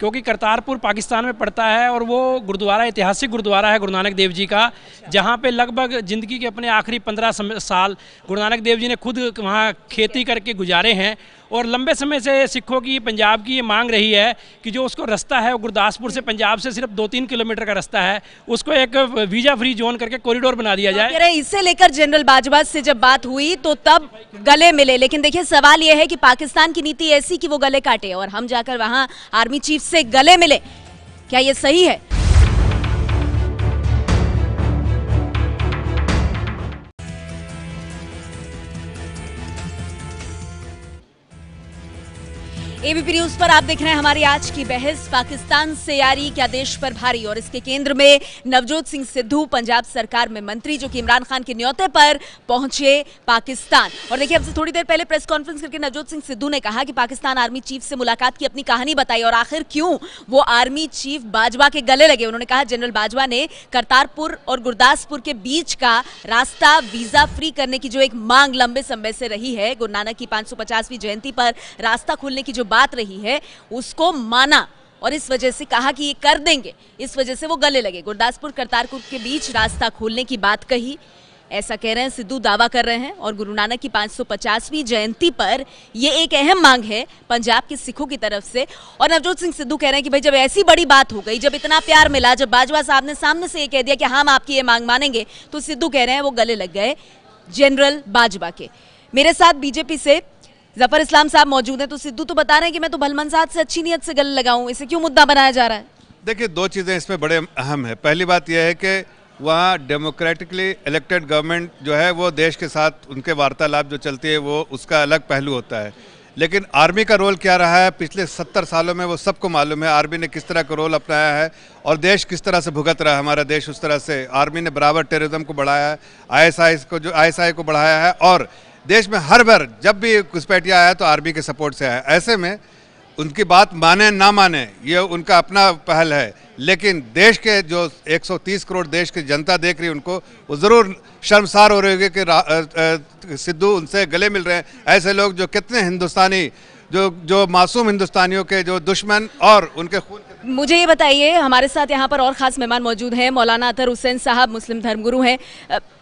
क्योंकि करतारपुर पाकिस्तान में पड़ता है और वो गुरुद्वारा ऐतिहासिक गुरुद्वारा है गुरु नानक देव जी का, जहाँ पे लगभग ज़िंदगी के अपने आखिरी 15 साल गुरु नानक देव जी ने खुद वहाँ खेती करके गुजारे हैं। और लंबे समय से सिखों की पंजाब की ये मांग रही है कि जो उसको रास्ता है वो गुरदासपुर से पंजाब से सिर्फ 2-3 किलोमीटर का रास्ता है, उसको एक वीज़ा फ्री जोन करके कॉरिडोर बना दिया जाए। इसे लेकर जनरल बाजवा से जब बात हुई तो तब गले मिले, लेकिन देखिए सवाल यह है कि पाकिस्तान की नीति ऐसी कि वो गले काटे और हम जाकर वहां आर्मी चीफ से गले मिले, क्या ये सही है? एबीपी न्यूज पर आप देख रहे हैं हमारी आज की बहस। पाकिस्तान से यारी क्या देश पर भारी, और इसके केंद्र में नवजोत सिंह सिद्धू पंजाब सरकार में मंत्री जो कि इमरान खान के न्योते पर पहुंचे पाकिस्तान। और देखिए अब से थोड़ी देर पहले प्रेस कॉन्फ्रेंस करके नवजोत सिंह सिद्धू ने कहा कि पाकिस्तान आर्मी चीफ से मुलाकात की अपनी कहानी बताई और आखिर क्यों वो आर्मी चीफ बाजवा के गले लगे। उन्होंने कहा जनरल बाजवा ने करतारपुर और गुरदासपुर के बीच का रास्ता वीजा फ्री करने की जो एक मांग लंबे समय से रही है, गुरु नानक की 550वीं जयंती पर रास्ता खोलने की जो बात रही है उसको माना और इस वजह से कहा कि ये कर देंगे, इस वजह से वो गले लगे। गुरदासपुर करतारपुर के बीच रास्ता खोलने की बात कही, ऐसा कह रहे हैं सिद्धू, दावा कर रहे हैं। और गुरु नानक की 550वीं जयंती पर ये एक अहम मांग है पंजाब के सिखों की तरफ से। और नवजोत सिंह सिद्धू कह रहे हैं कि भाई जब ऐसी बड़ी बात हो गई, जब इतना प्यार मिला, जब बाजवा साहब ने सामने से ये कह दिया कि हम आपकी ये मांग मानेंगे, तो सिद्धू कह रहे हैं वो गले लग गए जनरल बाजवा के। मेरे साथ बीजेपी से जफर इस्लाम साहब मौजूद हैं। तो सिद्धू तो बता रहे हैं कि मैं तो भलमनसाद से अच्छी नीयत से गले लगाऊं, इसे क्यों मुद्दा बनाया जा रहा है? देखिए, दो चीज़ें इसमें बड़े अहम है। पहली बात यह है कि वहाँ डेमोक्रेटिकली इलेक्टेड गवर्नमेंट जो है वो देश के साथ उनके वार्तालाप जो चलती है वो उसका अलग पहलू होता है। लेकिन आर्मी का रोल क्या रहा है पिछले 70 सालों में वो सबको मालूम है। आर्मी ने किस तरह का रोल अपनाया है और देश किस तरह से भुगत रहा है हमारा देश उस तरह से। आर्मी ने बराबर टेररिज्म को बढ़ाया है, ISI को बढ़ाया है और देश में हर बार जब भी घुसपैठिया आया तो आर्मी के सपोर्ट से आया। ऐसे में उनकी बात माने ना माने ये उनका अपना पहल है, लेकिन देश के जो 130 करोड़ देश की जनता देख रही है उनको वो ज़रूर शर्मसार हो रही होगी कि सिद्धू उनसे गले मिल रहे हैं। ऐसे लोग जो कितने हिंदुस्तानी जो मासूम हिंदुस्तानियों के जो दुश्मन और उनके खून। मुझे ये बताइए, हमारे साथ यहाँ पर और खास मेहमान मौजूद हैं, मौलाना अतहर हुसैन साहब मुस्लिम धर्मगुरु हैं।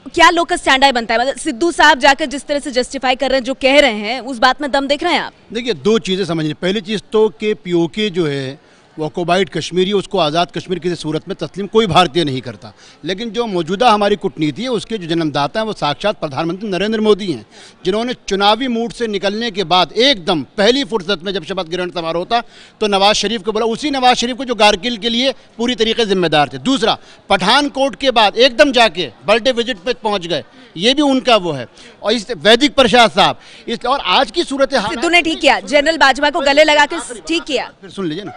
क्या लोग का स्टैंड आई बनता है? मतलब सिद्धू साहब जाकर जिस तरह से जस्टिफाई कर रहे हैं, जो कह रहे हैं, उस बात में दम देख रहे हैं आप? देखिए, दो चीज़ें समझिए। पहली चीज़ तो कि POK जो है वो ऑक्युपाइड कश्मीरी, उसको आज़ाद कश्मीर किसी सूरत में तस्लीम कोई भारतीय नहीं करता। लेकिन जो मौजूदा हमारी कूटनीति है उसके जो जन्मदाता हैं वो साक्षात प्रधानमंत्री नरेंद्र मोदी हैं, जिन्होंने चुनावी मूड से निकलने के बाद एकदम पहली फुर्सत में जब शपथ ग्रहण समारोह होता तो नवाज शरीफ को बोला, उसी नवाज शरीफ को जो कारगिल के लिए पूरी तरीके जिम्मेदार थे। दूसरा, पठानकोट के बाद एकदम जाके बर्थडे विजिट पे पहुँच गए, ये भी उनका वो है। और इस वैदिक प्रसाद साहब इस और आज की सूरत सिद्धू ने ठीक किया, जनरल बाजवा को गले लगा के ठीक किया। फिर सुन लीजिए ना,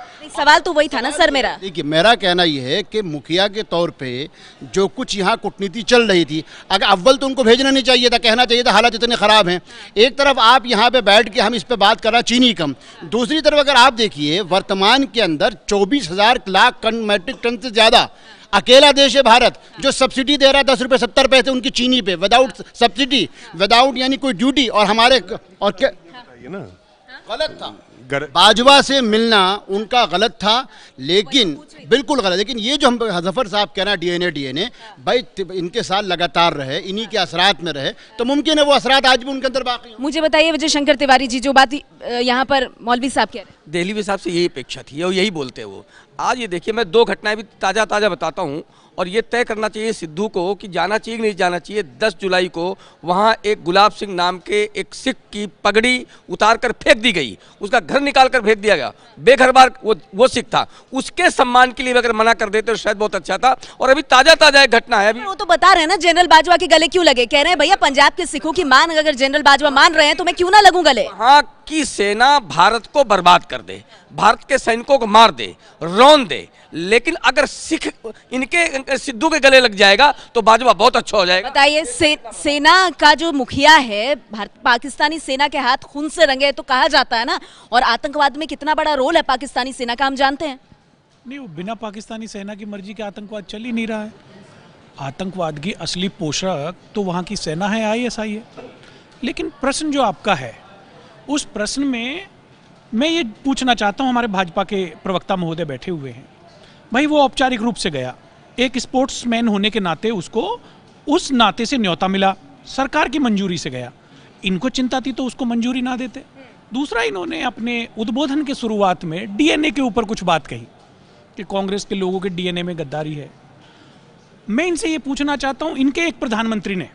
सवाल तो वही था ना सर मेरा। देखिए, मेरा कहना यह है कि मुखिया के तौर पे जो कुछ यहाँ कूटनीति चल रही थी, अगर अव्वल तो उनको भेजना नहीं चाहिए था, कहना चाहिए था हालात इतने ख़राब हैं। एक तरफ आप यहाँ पे बैठ के हम इस पे बात कर रहे हैं चीनी कम, दूसरी तरफ अगर आप देखिए वर्तमान के अंदर 24,000 लाख मैट्रिक टन से ज़्यादा अकेला देश है भारत जो सब्सिडी दे रहा है 10 रुपये 70 पैसे उनकी चीनी पे, विदाउट सब्सिडी, विदाउट यानी कोई ड्यूटी। और हमारे और क्या गलत था, बाजवा से मिलना उनका गलत था, लेकिन बिल्कुल गलत। लेकिन ये जो हम जफर साहब कह रहे हैं डीएनए भाई इनके साथ लगातार रहे, इन्हीं के असरात में रहे, तो मुमकिन है वो असरात आज भी उनके अंदर बाकी। मुझे बताइए विजय शंकर तिवारी जी, जो बात यहाँ पर मौलवी साहब कह रहे हैं, देहलवी साहब से यही अपेक्षा थी और यही बोलते हैं वो। आज ये देखिए, मैं 2 घटनाएं भी ताज़ा बताता हूँ और ये तय करना चाहिए सिद्धू को कि जाना चाहिए कि नहीं जाना चाहिए। 10 जुलाई को वहाँ एक गुलाब सिंह नाम के एक सिख की पगड़ी उतार कर फेंक दी गई, उसका घर निकाल कर फेंक दिया गया, बेघरबार वो सिख था, उसके सम्मान के लिए अगर मना कर देते तो शायद बहुत अच्छा था। और अभी ताज़ा एक घटना है, अभी वो तो बता रहे हैं ना जनरल बाजवा के गले क्यों लगे, कह रहे हैं भैया पंजाब के सिखों की मान अगर जनरल बाजवा मान रहे हैं तो मैं क्यों ना लगूं गले। हाँ की सेना भारत को बर्बाद कर दे, भारत के सैनिकों को मार दे, रौन दे, लेकिन अगर सिख इनके सिद्धू के गले लग जाएगा तो बाजवा बहुत अच्छा हो जाएगा। बताइए, सेना का जो मुखिया है पाकिस्तानी सेना के हाथ खून से रंगे तो कहा जाता है ना, और आतंकवाद में कितना बड़ा रोल है पाकिस्तानी सेना का हम जानते हैं। नहीं, वो बिना पाकिस्तानी सेना की मर्जी के आतंकवाद चल ही नहीं रहा है। आतंकवाद की असली पोषक तो वहाँ की सेना है, ISI है। लेकिन प्रश्न जो आपका है उस प्रश्न में मैं ये पूछना चाहता हूँ, हमारे भाजपा के प्रवक्ता महोदय बैठे हुए हैं, भाई वो औपचारिक रूप से गया, एक स्पोर्ट्समैन होने के नाते उसको उस नाते से न्योता मिला, सरकार की मंजूरी से गया। इनको चिंता थी तो उसको मंजूरी ना देते। दूसरा, इन्होंने अपने उद्बोधन के शुरुआत में DNA के ऊपर कुछ बात कही कि कांग्रेस के लोगों के DNA में गद्दारी है। मैं इनसे ये पूछना चाहता हूँ, इनके एक प्रधानमंत्री ने,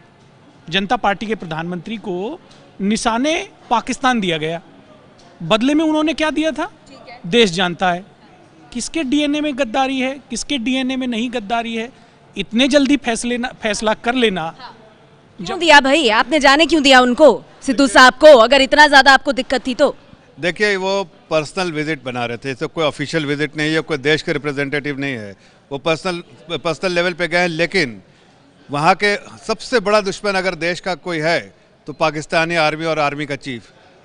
जनता पार्टी के प्रधानमंत्री को निशाने पाकिस्तान दिया गया, बदले में उन्होंने क्या दिया था देश जानता है। किसके DNA में गद्दारी है, किसके DNA में नहीं गद्दारी है, इतने जल्दी फैसला कर लेना। क्यों दिया भाई, आपने जाने क्यों दिया उनको, सिद्धू साहब को, अगर इतना ज्यादा आपको दिक्कत थी तो? देखिए, वो पर्सनल विजिट बना रहे थे, तो कोई ऑफिशियल विजिट नहीं है, कोई देश के रिप्रेजेंटेटिव नहीं है, वो पर्सनल लेवल पे गए। लेकिन वहाँ के सबसे बड़ा दुश्मन अगर देश का कोई है तो पाकिस्तानी आर्मी और आर्मी का चीफ,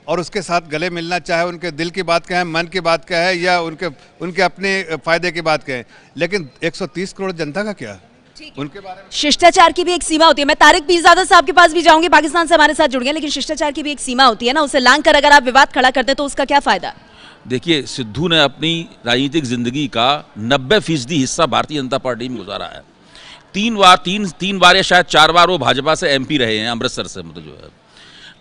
और उसके साथ गले मिलना, चाहे उनके दिल की बात कहें, मन की बात कहें, या उनके अपने फायदे की बात कहें। लेकिन 130 करोड़ जनता का क्या उनके बारे में? शिष्टाचार की भी एक सीमा होती है। मैं तारिक पीरजादा साहब के पास भी जाऊंगी, पाकिस्तान से हमारे साथ जुड़ गए, लेकिन शिष्टाचार की भी एक सीमा होती है ना, उसे लांघ कर अगर आप विवाद खड़ा करते तो उसका क्या फायदा? देखिए, सिद्धू ने अपनी राजनीतिक जिंदगी का 90% हिस्सा भारतीय जनता पार्टी में गुजारा है। 3 बार या शायद 4 बार वो भाजपा से MP रहे हैं, अमृतसर से, मतलब जो है।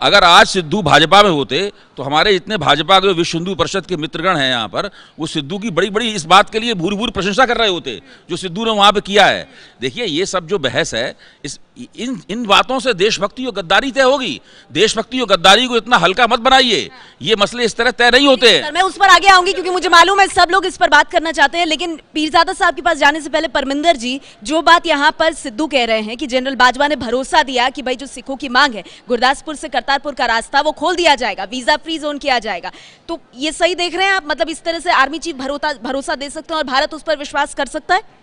अगर आज सिद्धू भाजपा में होते तो हमारे इतने भाजपा के विश्व हिंदू परिषद के मित्रगण हैं यहाँ पर, वो सिद्धू की बड़ी इस बात के लिए भूरी प्रशंसा कर रहे होते जो सिद्धू ने वहाँ पे किया है। देखिए, ये सब जो बहस है, इन बातों से देशभक्ति और गद्दारी तय होगी। देशभक्ति और गद्दारी को इतना हल्का मत बनाइए, ये मसले इस तरह तय नहीं होते हैं। मैं उस पर आगे आऊंगी क्योंकि मुझे मालूम है सब लोग इस पर बात करना चाहते हैं, लेकिन पीरजादा साहब के पास जाने से पहले परमिंदर जी, जो बात यहाँ पर सिद्धू कह रहे हैं कि जनरल बाजवा ने भरोसा दिया कि भाई जो सिखों की मांग है, गुरदासपुर से करतारपुर का रास्ता वो खोल दिया जाएगा, वीजा फ्री जोन किया जाएगा, तो ये सही देख रहे हैं आप? मतलब इस तरह से आर्मी चीफ भरोसा दे सकते हैं और भारत उस पर विश्वास कर सकता है?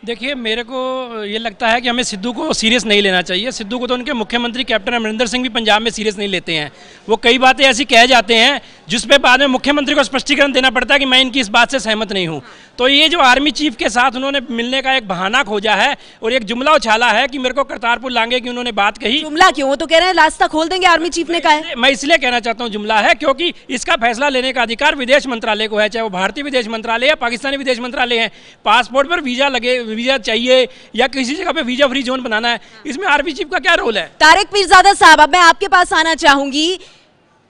देखिए, मेरे को ये लगता है कि हमें सिद्धू को सीरियस नहीं लेना चाहिए। सिद्धू को तो उनके मुख्यमंत्री कैप्टन अमरिंदर सिंह भी पंजाब में सीरियस नहीं लेते हैं। वो कई बातें ऐसी कह जाते हैं जिस पे बाद में मुख्यमंत्री को स्पष्टीकरण देना पड़ता है कि मैं इनकी इस बात से सहमत नहीं हूँ। तो ये जो आर्मी चीफ के साथ उन्होंने मिलने का एक बहाना खोजा है और एक जुमला उछाला है कि मेरे को करतारपुर लांघे की उन्होंने बात कही। जुमला क्यों? वो तो कह रहे हैं रास्ता खोल देंगे, आर्मी चीफ ने कहा है। मैं इसलिए कहना चाहता हूँ जुमला है क्योंकि इसका फैसला लेने का अधिकार विदेश मंत्रालय को है, चाहे वो भारतीय विदेश मंत्रालय या पाकिस्तानी विदेश मंत्रालय है। पासपोर्ट पर वीजा चाहिए या किसी जगह पे वीजा फ्री जोन बनाना है, इसमें आर्मी चीफ का क्या रोल है? तारिक पीरजादा साहब, अब मैं आपके पास आना चाहूंगी।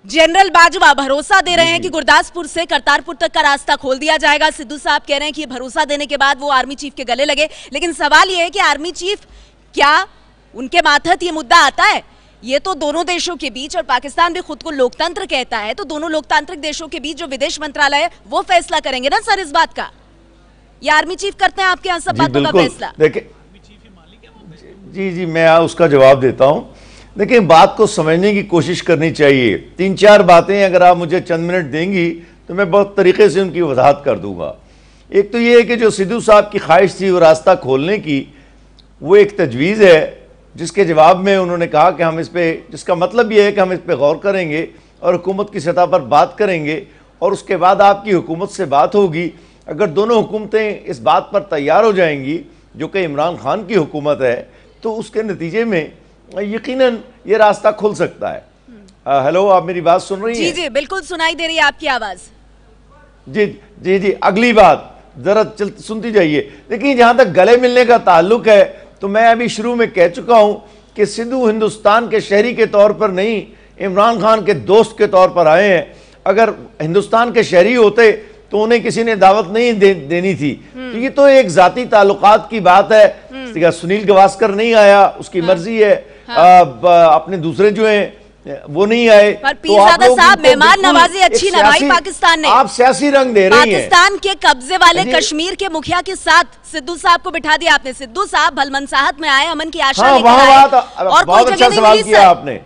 जनरल बाजवा भरोसा दे रहे हैं कि गुरदासपुर से करतारपुर तक का रास्ता खोल दिया जाएगा। सिद्धू साहब कह रहे हैं कि भरोसा देने के बाद वो आर्मी चीफ के गले लगे, लेकिन सवाल ये है कि आर्मी चीफ क्या उनके माथत ये मुद्दा आता है? ये तो दोनों देशों के बीच, और पाकिस्तान भी खुद को लोकतंत्र कहता है, तो दोनों लोकतांत्रिक देशों के बीच जो विदेश मंत्रालय है वो फैसला करेंगे ना सर इस बात का। ये आर्मी चीफ करते हैं आपके यहाँ सब बातों का फैसला? देखिए जी मैं उसका जवाब देता हूं। देखिए, बात को समझने की कोशिश करनी चाहिए। 3-4 बातें अगर आप मुझे चंद मिनट देंगी तो मैं बहुत तरीके से उनकी वजाहत कर दूंगा। एक तो ये है कि जो सिद्धू साहब की ख्वाहिश थी वो रास्ता खोलने की, वो एक तजवीज़ है जिसके जवाब में उन्होंने कहा कि हम इस पे, जिसका मतलब ये है कि हम इस पे गौर करेंगे और हुकूमत की सतह पर बात करेंगे और उसके बाद आपकी हुकूमत से बात होगी। अगर दोनों हुकूमतें इस बात पर तैयार हो जाएंगी जो कि इमरान खान की हुकूमत है, तो उसके नतीजे में यकीनन ये रास्ता खुल सकता है। हेलो, आप मेरी बात सुन रही हैं? जी, बिल्कुल सुनाई दे रही है आपकी आवाज़। जी, अगली बात जरा सुनती जाइए। देखिए, जहां तक गले मिलने का ताल्लुक है तो मैं अभी शुरू में कह चुका हूं कि सिद्धू हिंदुस्तान के शहरी के तौर पर नहीं, इमरान खान के दोस्त के तौर पर आए हैं। अगर हिंदुस्तान के शहरी होते तो उन्हें किसी ने दावत नहीं देनी थी। तो ये तो एक जाती ताल्लुकात की बात है। सुनील गावस्कर नहीं आया, उसकी मर्जी है। अपने दूसरे जो हैं वो नहीं आए। पर पीरजादा साहब, मेहमान नवाजी अच्छी नवाई पाकिस्तान ने। आप सियासी रंग दे रही हैं। पाकिस्तान के कब्जे वाले कश्मीर के मुखिया के साथ सिद्धू साहब को बिठा दिया आपने। सिद्धू साहब भलमनसाहत में आए, अमन की आशा लेकर आए और बहुत अच्छा सवाल किया आपने।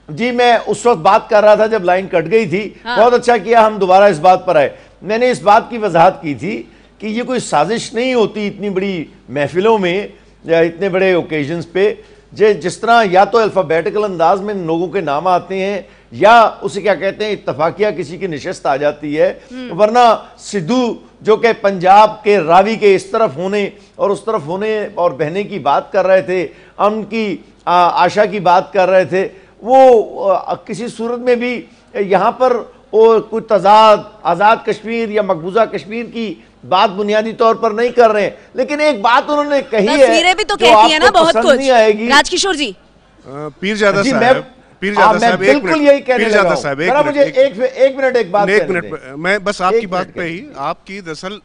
जी, मैं उस वक्त बात कर रहा था जब लाइन कट गई थी। बहुत अच्छा किया हम दोबारा इस बात पर आए। मैंने इस बात की वजाहत की थी कि ये कोई साजिश नहीं होती इतनी बड़ी महफिलों में या इतने बड़े ओकेजन्स पे, जिस तरह या तो अल्फ़ाबेटिकल अंदाज में लोगों के नाम आते हैं या उसे क्या कहते हैं इत्तफाकिया किसी की नशस्त आ जाती है। वरना सिद्धू जो कि पंजाब के रावी के इस तरफ होने और उस तरफ होने और बहने की बात कर रहे थे, अमन की आशा की बात कर रहे थे, वो किसी सूरत में भी यहाँ पर कोई तजाद आज़ाद कश्मीर या मकबूजा कश्मीर की बात बुनियादी तौर पर नहीं कर रहे हैं। लेकिन एक बात उन्होंने कही है, तस्वीरें भी तो कहती है ना बहुत कुछ। नहीं आएगी। राजकिशोर जी, पीरजादा साहब, बिल्कुल यही कहने लगा हूं। मुझे एक मिनट मैं बस आपकी बात पे ही, आपकी दरअसल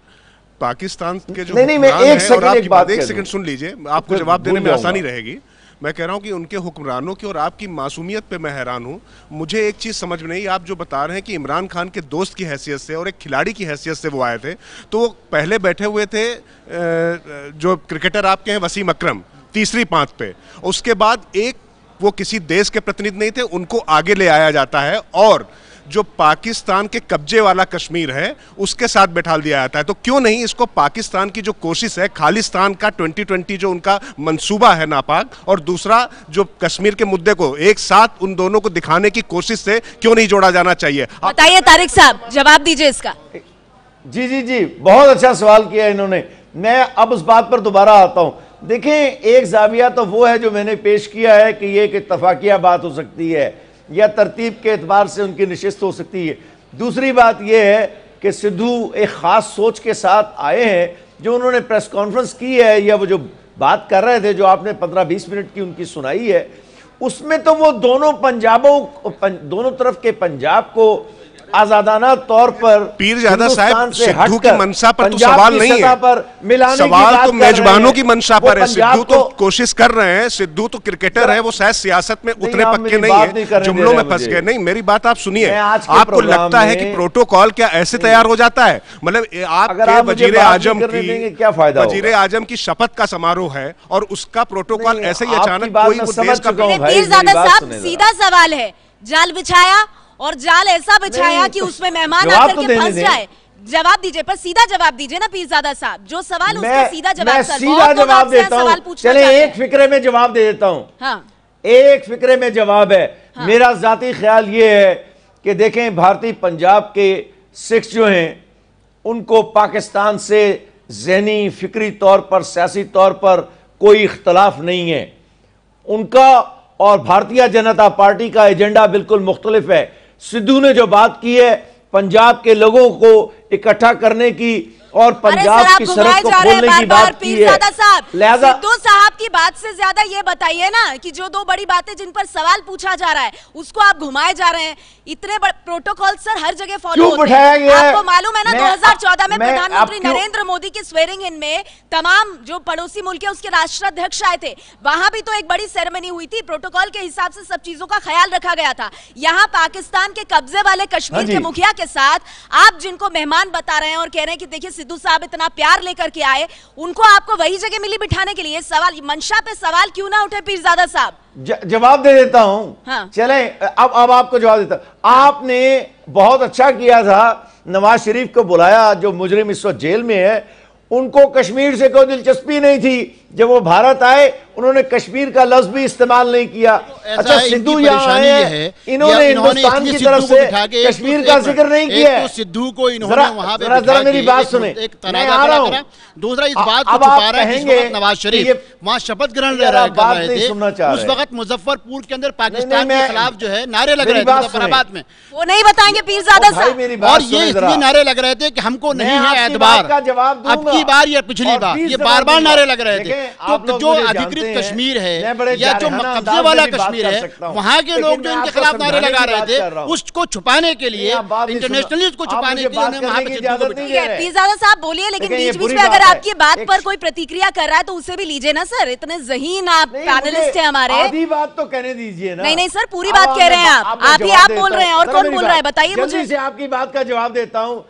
पाकिस्तान के जो नहीं, मैं एक सेकंड सुन लीजिए, आपको जवाब देने में आसानी रहेगी। मैं कह रहा हूं कि उनके हुक्मरानों की और आपकी मासूमियत पे मैं हैरान हूं। मुझे एक चीज़ समझ में नहीं, आप जो बता रहे हैं कि इमरान खान के दोस्त की हैसियत से और एक खिलाड़ी की हैसियत से वो आए थे, तो वो पहले बैठे हुए थे जो क्रिकेटर आपके हैं वसीम अकरम तीसरी पांत पे, उसके बाद एक वो किसी देश के प्रतिनिधि नहीं थे, उनको आगे ले आया जाता है और जो पाकिस्तान के कब्जे वाला कश्मीर है उसके साथ बैठा दिया जाता है। तो क्यों नहीं इसको पाकिस्तान की जो कोशिश है, खालिस्तान का 2020 जो उनका मंसूबा है नापाक, और दूसरा जो कश्मीर के मुद्दे को एक साथ उन दोनों को दिखाने की कोशिश से क्यों नहीं जोड़ा जाना चाहिए? बताइए तारिक साहब, जवाब दीजिए इसका। जी, बहुत अच्छा सवाल किया इन्होंने। मैं अब उस बात पर दोबारा आता हूं। देखें, एक जाविया तो वो है जो मैंने पेश किया है कि ये एक इत्तफाकिया बात हो सकती है या तरतीब के एतबार से उनकी नशिस्त हो सकती है। दूसरी बात यह है कि सिद्धू एक ख़ास सोच के साथ आए हैं। जो उन्होंने प्रेस कॉन्फ्रेंस की है या वो जो बात कर रहे थे, जो आपने 15-20 मिनट की उनकी सुनाई है, उसमें तो वो दोनों तरफ के पंजाब को आजादाना तौर पर पीरजादा साहब सिद्धू की मंशा पर तो सवाल नहीं है, सवाल तो मेजबानों की मंशा पर है। सिद्धू तो कोशिश कर रहे हैं, सिद्धू तो क्रिकेटर है, वो शायद सियासत में उतने पक्के नहीं है, जुमलों में फंस गए। नहीं, मेरी बात आप सुनिए। आपको लगता है कि प्रोटोकॉल क्या ऐसे तैयार हो जाता है? मतलब आपके वजीर आजम की शपथ का समारोह है और उसका प्रोटोकॉल ऐसे ही अचानक कोई देश का। पीरजादा साहब, सीधा सवाल है, जाल बिछाया और जाल ऐसा बिछाया कि उसमें मेहमान आकर के फंस जाए। जवाब दीजिए, पर सीधा जवाब दीजिए ना पीरजादा साहब, जो सवाल उसका सीधा जवाब। मैं सीधा जवाब देता हूं। चले एक फिक्रे में जवाब दे देता हूं। हाँ, एक फिक्रे में जवाब है। हाँ। मेरा जाती ख्याल ये है कि देखें, भारतीय पंजाब के सिख जो हैं उनको पाकिस्तान से ज़हनी फिक्री तौर पर, सियासी तौर पर कोई इख्तलाफ नहीं है। उनका और भारतीय जनता पार्टी का एजेंडा बिल्कुल मुख्तलिफ है। सिद्धू ने जो बात की है पंजाब के लोगों को इकट्ठा करने की और पंजाब की सरहद को खोलने की बात की है। लिहाजा सिद्धू साहब की बात से ज्यादा ये बताइए ना कि जो दो बड़ी बातें जिन पर सवाल पूछा जा रहा है उसको आप घुमाए जा रहे हैं। इतने बड़े प्रोटोकॉल सर हर जगह फॉलो होते हैं। आपको मालूम है ना 2014 में प्रधानमंत्री नरेंद्र मोदी के स्वेरिंग इन में तमाम जो पड़ोसी मुल्क है उसके राष्ट्राध्यक्ष आए थे, वहां भी तो एक बड़ी सेरेमनी हुई थी। प्रोटोकॉल के हिसाब से सब चीजों का ख्याल रखा गया था। यहाँ पाकिस्तान के कब्जे वाले कश्मीर के मुखिया के साथ आप जिनको मेहमान बता रहे हैं और कह रहे हैं कि देखिए सिद्धू साहब इतना प्यार लेकर के आए, उनको आपको वही जगह मिली बिठाने के लिए। सवाल मंशा पे सवाल क्यों ना उठे पीरजादा साहब? जवाब दे देता हूं। हाँ। चलें, अब आपको जवाब देता हूं। आपने बहुत अच्छा किया था नवाज शरीफ को बुलाया, जो मुजरिम इस वक्त जेल में है, उनको कश्मीर से कोई दिलचस्पी नहीं थी। जब वो भारत आए उन्होंने कश्मीर का लफ्ज भी इस्तेमाल नहीं किया। अच्छा, सिद्धू यहाँ आए हैं, इन्होंने हिंदुस्तान की तरफ से कश्मीर का जिक्र नहीं किया। तो सिद्धू को इन्होंने वहां पे जरा मेरी बात सुने, मैं आ रहा हूँ। दूसरा इस बात को छुपा रहा है कि नवाज शरीफ वहाँ शपथ ग्रहण ले रहे थे, उस वक्त मुजफ्फरपुर के अंदर पाकिस्तान के खिलाफ जो है नारे लग रहे थे मुजफ्फराबाद में, वो नहीं बताएंगे पीरजादा साहब। और ये इसलिए नारे लग रहे थे कि हमको नहीं है एतबार, अब की बार या पिछली बार, ये बार बार नारे लग रहे थे। तो जो अधिकृत कश्मीर है या जो कब्जे वाला कश्मीर है, वहाँ के लोग जो इनके खिलाफ नारे लगा रहे थे, उसको छुपाने के लिए, इंटरनेशनली उसको छुपाने के लिए उन्होंने वहाँ पे सिद्धू को बिठाया। पीरजादा साहब बोलिए, लेकिन बीच बीच में अगर आपकी बात पर कोई प्रतिक्रिया कर रहा है तो उसे भी लीजिए ना सर, इतने ज़हीन आप पैनलिस्ट हैं हमारे। आधी बात तो कहने दीजिए ना। नहीं सर, पूरी बात कह रहे हैं आप ही आप बोल रहे हैं, और कौन बोल रहा है बताइए मुझे। जल्दी से आपकी बात का जवाब देता हूँ,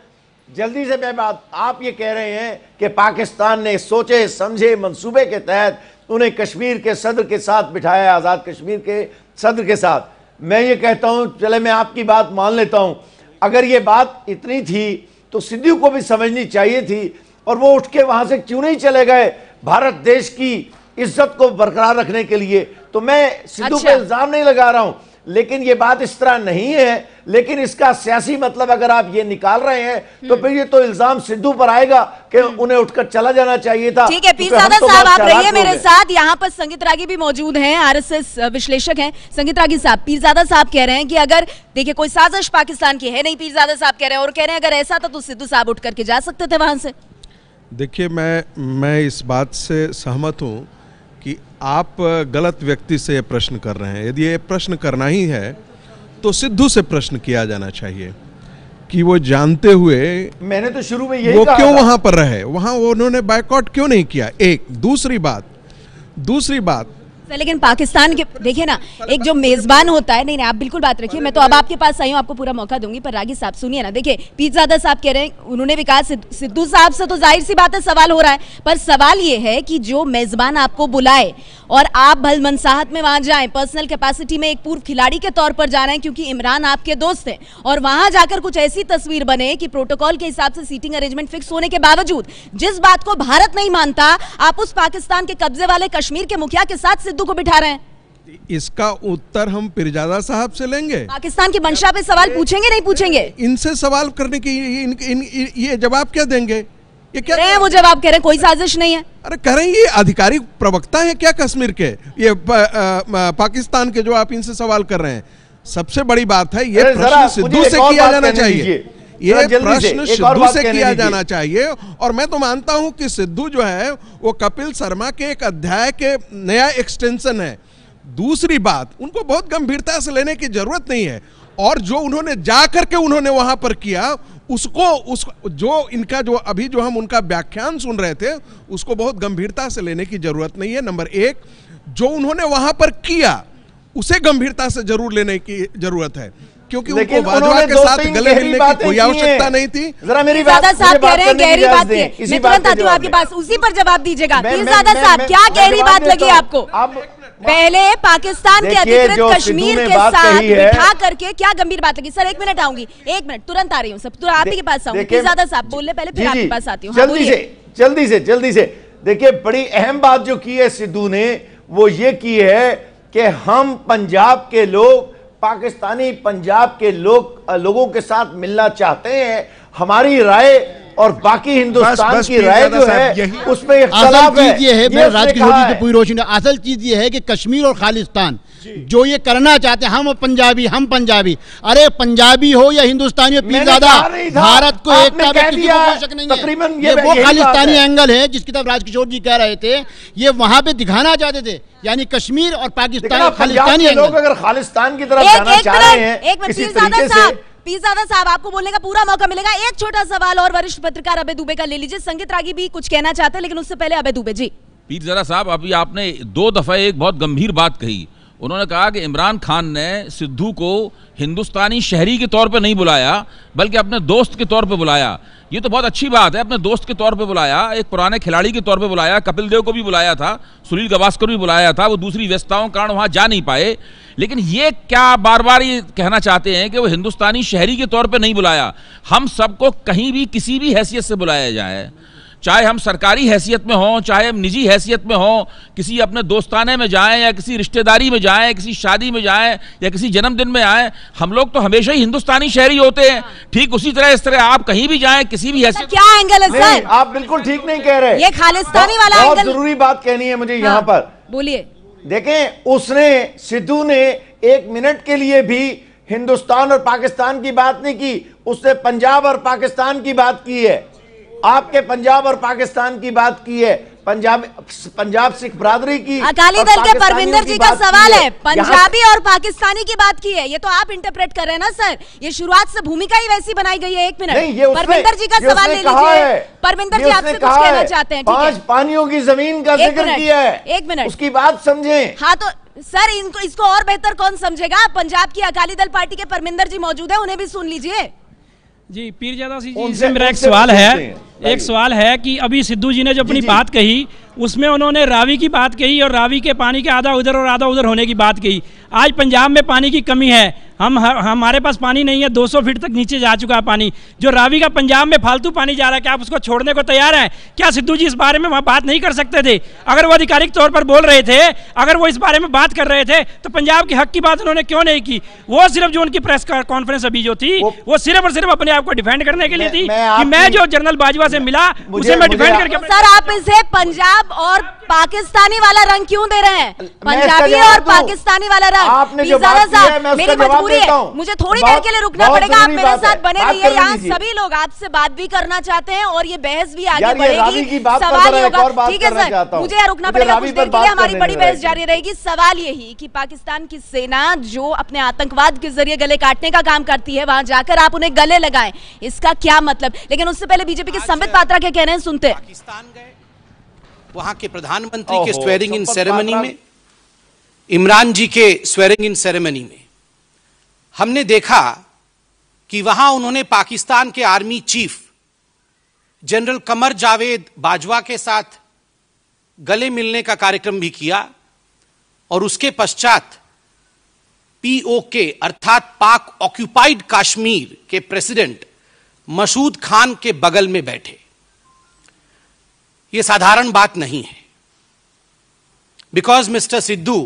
जल्दी से मैं बात। आप ये कह रहे हैं कि पाकिस्तान ने सोचे समझे मंसूबे के तहत उन्हें कश्मीर के सदर के साथ बिठाया, आज़ाद कश्मीर के सदर के साथ। मैं ये कहता हूँ, चले मैं आपकी बात मान लेता हूँ, अगर ये बात इतनी थी तो सिद्धू को भी समझनी चाहिए थी, और वो उठ के वहाँ से क्यों नहीं चले गए भारत देश की इज्जत को बरकरार रखने के लिए। तो मैं सिद्धू पे इल्ज़ाम नहीं लगा रहा हूँ, लेकिन ये बात इस तरह नहीं है। लेकिन इसका सियासी मतलब अगर आप ये निकाल रहे हैं तो फिर ये तो इल्जाम सिद्धू पर आएगा कि उन्हें उठकर चला जाना चाहिए था। ठीक है पीरजादा साहब, आप रहिए मेरे साथ। यहाँ पर संगीत रागी भी मौजूद हैं, आरएसएस विश्लेषक हैं। संगीत रागी साहब, पीरजादा साहब कह रहे हैं कि अगर देखिए कोई साजिश पाकिस्तान की है नहीं, पीरजादा साहब कह रहे हैं, और कह रहे हैं अगर ऐसा था तो सिद्धू साहब उठ करके जा सकते थे वहां से। देखिए, मैं इस बात से सहमत हूँ कि आप गलत व्यक्ति से प्रश्न कर रहे हैं। यदि ये प्रश्न करना ही है तो सिद्धू से प्रश्न किया जाना चाहिए कि वो जानते हुए, मैंने तो शुरू में यही वो कहा क्यों वहां पर रहे, वहां उन्होंने बायकॉट क्यों नहीं किया। एक दूसरी बात सर, लेकिन पाकिस्तान के देखिए ना, एक जो मेजबान होता है, नहीं आप बिल्कुल बात रखिए, मैं तो अब आपके पास आई हूँ, आपको पूरा मौका दूंगी, पर रागी साहब सुनिए ना। देखिए पीरजादा साहब कह रहे हैं, उन्होंने भी कहा सिद्धू साहब से तो जाहिर सी बात है सवाल हो रहा है, पर सवाल ये है कि जो मेजबान आपको बुलाए और आप भलमनसाहत में वहां जाएं, पर्सनल कैपेसिटी में एक पूर्व खिलाड़ी के तौर पर जा रहे हैं क्योंकि इमरान आपके दोस्त हैं, और वहां जाकर कुछ ऐसी तस्वीर बने कि प्रोटोकॉल के हिसाब से सीटिंग अरेंजमेंट फिक्स होने के बावजूद जिस बात को भारत नहीं मानता, आप उस पाकिस्तान के कब्जे वाले कश्मीर के मुखिया के साथ सिद्धू को बिठा रहे हैं। इसका उत्तर हम पीरजादा साहब से लेंगे। पाकिस्तान की मंशा पे सवाल पूछेंगे नहीं पूछेंगे? इनसे सवाल करने की ये जवाब क्या देंगे? ये क्या रहे हैं? वो जवाब कह रहे हैं कोई साजिश नहीं है। अरे कह रहे हैं ये आधिकारिक प्रवक्ता है क्या कश्मीर के, ये पाकिस्तान के, जो आप इनसे सवाल कर रहे हैं। सबसे बड़ी बात है, ये प्रश्न सिद्धू से किया जाना चाहिए, ये प्रश्न सिद्धू से किया जाना चाहिए। और मैं तो मानता हूं कि सिद्धू जो है वो कपिल शर्मा के एक अध्याय के नया एक्सटेंशन है। दूसरी बात, उनको बहुत गंभीरता से लेने की जरूरत नहीं है, और जो उन्होंने जाकर के उन्होंने वहां पर किया उसको जो इनका जो अभी जो हम उनका व्याख्यान सुन रहे थे, उसको बहुत गंभीरता से लेने की जरूरत नहीं है। नंबर एक, जो उन्होंने वहां पर किया उसे गंभीरता से जरूर लेने की जरूरत है, क्योंकि उनको वाजवा के साथ गले मिलने की कोई आवश्यकता नहीं थी। जरा मेरी बात साहब कह रहे हैं गहरी बात है, मैं तुरंत आती हूँ आपके पास, उसी पर जवाब दीजिएगा। पीरजादा साहब, क्या गहरी बात लगी आपको? पहले पाकिस्तान के अधिकृत कश्मीर के साथ बिठा करके क्या गंभीर बात लगी? सर 1 मिनट आऊंगी, 1 मिनट, तुरंत आ रही हूँ, सब तुरंत आप ही के पास आऊंगी। पीरजादा साहब बोल ले पहले, फिर आपके पास आती हूँ। जल्दी से देखिए, बड़ी अहम बात जो की है सिद्धू ने, वो ये की है कि हम पंजाब के लोग, पाकिस्तानी पंजाब के लोगों के साथ मिलना चाहते हैं। हमारी राय और बाकी हिंदुस्तान की राय जो है उसमें इख्तिलाफ है। ये है, मैं राज किशोर जी से पूरी रोशनी, असल चीज ये है कि कश्मीर और खालिस्तान जो ये करना चाहते हैं, हम पंजाबी, अरे पंजाबी हो या हिंदुस्तानी हो, पीरजादा, भारत को एकता में किसी को कोई शक नहीं है। ये वो खालिस्तानी एंगल है जिसकी तरफ राज किशोर जी कह रहे थे, ये वहां पे दिखाना चाहते थे, यानी कश्मीर और पाकिस्तान खालिस्तानी एंगल। लोग अगर खालिस्तान की तरफ जाना चाह रहे हैं इसी तरीके से। पीरजादा साहब, आपको बोलने का पूरा मौका मिलेगा। एक छोटा सवाल और वरिष्ठ पत्रकार अभय दुबे का ले लीजिए। संगीत रागी भी कुछ कहना चाहते हैं, लेकिन उससे पहले अभय दुबे जी। पीरजादा साहब, अभी आपने 2 दफा एक बहुत गंभीर बात कही। उन्होंने कहा कि इमरान खान ने सिद्धू को हिंदुस्तानी शहरी के तौर पर नहीं बुलाया, बल्कि अपने दोस्त के तौर पर बुलाया। ये तो बहुत अच्छी बात है, अपने दोस्त के तौर पे बुलाया, एक पुराने खिलाड़ी के तौर पे बुलाया, कपिल देव को भी बुलाया था, सुनील गावस्कर भी बुलाया था, वो दूसरी व्यस्तताओं के कारण वहां जा नहीं पाए। लेकिन ये क्या बार बार ये कहना चाहते हैं कि वो हिंदुस्तानी शहरी के तौर पे नहीं बुलाया? हम सबको कहीं भी किसी भी हैसियत से बुलाया जाए, चाहे हम सरकारी हैसियत में हों, चाहे हम निजी हैसियत में हों, किसी अपने दोस्ताने में जाएं या किसी रिश्तेदारी में जाएं, किसी शादी में जाएं या किसी जन्मदिन में आएं, हम लोग तो हमेशा ही हिंदुस्तानी शहरी होते हैं। ठीक उसी तरह इस तरह आप कहीं भी जाएं, किसी भी हैसियत। क्या एंगल है सर? आप बिल्कुल ठीक नहीं कह रहे। ये खालिस्तानी वाला बहुत एंगल। जरूरी बात कहनी है मुझे यहाँ पर। बोलिए। देखें, उसने, सिद्धू ने एक मिनट के लिए भी हिंदुस्तान और पाकिस्तान की बात नहीं की, उसने पंजाब और पाकिस्तान की बात की है। आपके पंजाब और पाकिस्तान की बात की है, पंजाब सिख बरादरी की। अकाली दल के परविंदर जी का सवाल है, पंजाबी और पाकिस्तानी की बात की है, ये तो आप इंटरप्रेट कर रहे हैं ना सर? ये शुरुआत से भूमिका ही वैसी बनाई गई है। एक मिनट, परविंदर जी का सवाल ले लीजिए। परविंदर जी आपसे कुछ कहना चाहते हैं? 5 पानियों की जमीन का जिक्र किया है, एक मिनट उसकी बात समझें। हाँ तो सर इसको और बेहतर कौन समझेगा? पंजाब की अकाली दल पार्टी के परविंदर जी मौजूद है, उन्हें भी सुन लीजिए। जी पीरजादा सिंह जी से मेरा एक सवाल है कि अभी सिद्धू जी ने जो अपनी बात कही उसमें उन्होंने रावी की बात कही और रावी के पानी के आधा उधर और आधा उधर होने की बात कही। आज पंजाब में पानी की कमी है, हमारे पास पानी नहीं है, 200 फीट तक नीचे जा चुका है पानी। जो रावी का पंजाब में फालतू पानी जा रहा है, क्या आप उसको छोड़ने को तैयार हैं? क्या सिद्धू जी इस बारे में वहाँ बात नहीं कर सकते थे? अगर वो आधिकारिक तौर पर बोल रहे थे, अगर वो इस बारे में बात कर रहे थे तो पंजाब के हक की बात उन्होंने क्यों नहीं की? वो सिर्फ जो उनकी प्रेस कॉन्फ्रेंस अभी जो थी वो सिर्फ और सिर्फ अपने आप को डिफेंड करने के लिए थी कि मैं जो जनरल बाजवा से मिला उसे मैं डिफेंड करके। सर आप इसे पंजाब और पाकिस्तानी वाला रंग क्यों दे रहे हैं? पंजाबी और पाकिस्तानी वाला रंग। आपने जो बात की है, मैं मेरी मजबूरी है, मुझे थोड़ी देर के लिए रुकना पड़ेगा, आप मेरे साथ बने रहिए। यहाँ सभी लोग आपसे बात भी करना चाहते हैं और ये बहस भी आगे बढ़ेगी। सवाल ये होगा, ठीक है सर, मुझे यहाँ रुकना पड़ेगा कुछ देर के लिए, हमारी बड़ी बहस जारी रहेगी। सवाल यही कि पाकिस्तान की सेना जो अपने आतंकवाद के जरिए गले काटने का काम करती है, वहां जाकर आप उन्हें गले लगाएं, इसका क्या मतलब? लेकिन उससे पहले बीजेपी के संबित पात्रा क्या कह रहे हैं, सुनते हैं। पाकिस्तान गए, वहां के प्रधानमंत्री के स्वेरिंग इन सेरेमनी में, इमरान जी के स्वेरिंग इन सेरेमनी में हमने देखा कि वहां उन्होंने पाकिस्तान के army chief general Qamar Javed Bajwa के साथ गले मिलने का कार्यक्रम भी किया और उसके पश्चात पीओके अर्थात पाक ऑक्यूपाइड कश्मीर के प्रेसिडेंट मसूद खान के बगल में बैठे। यह साधारण बात नहीं है, because mister Sidhu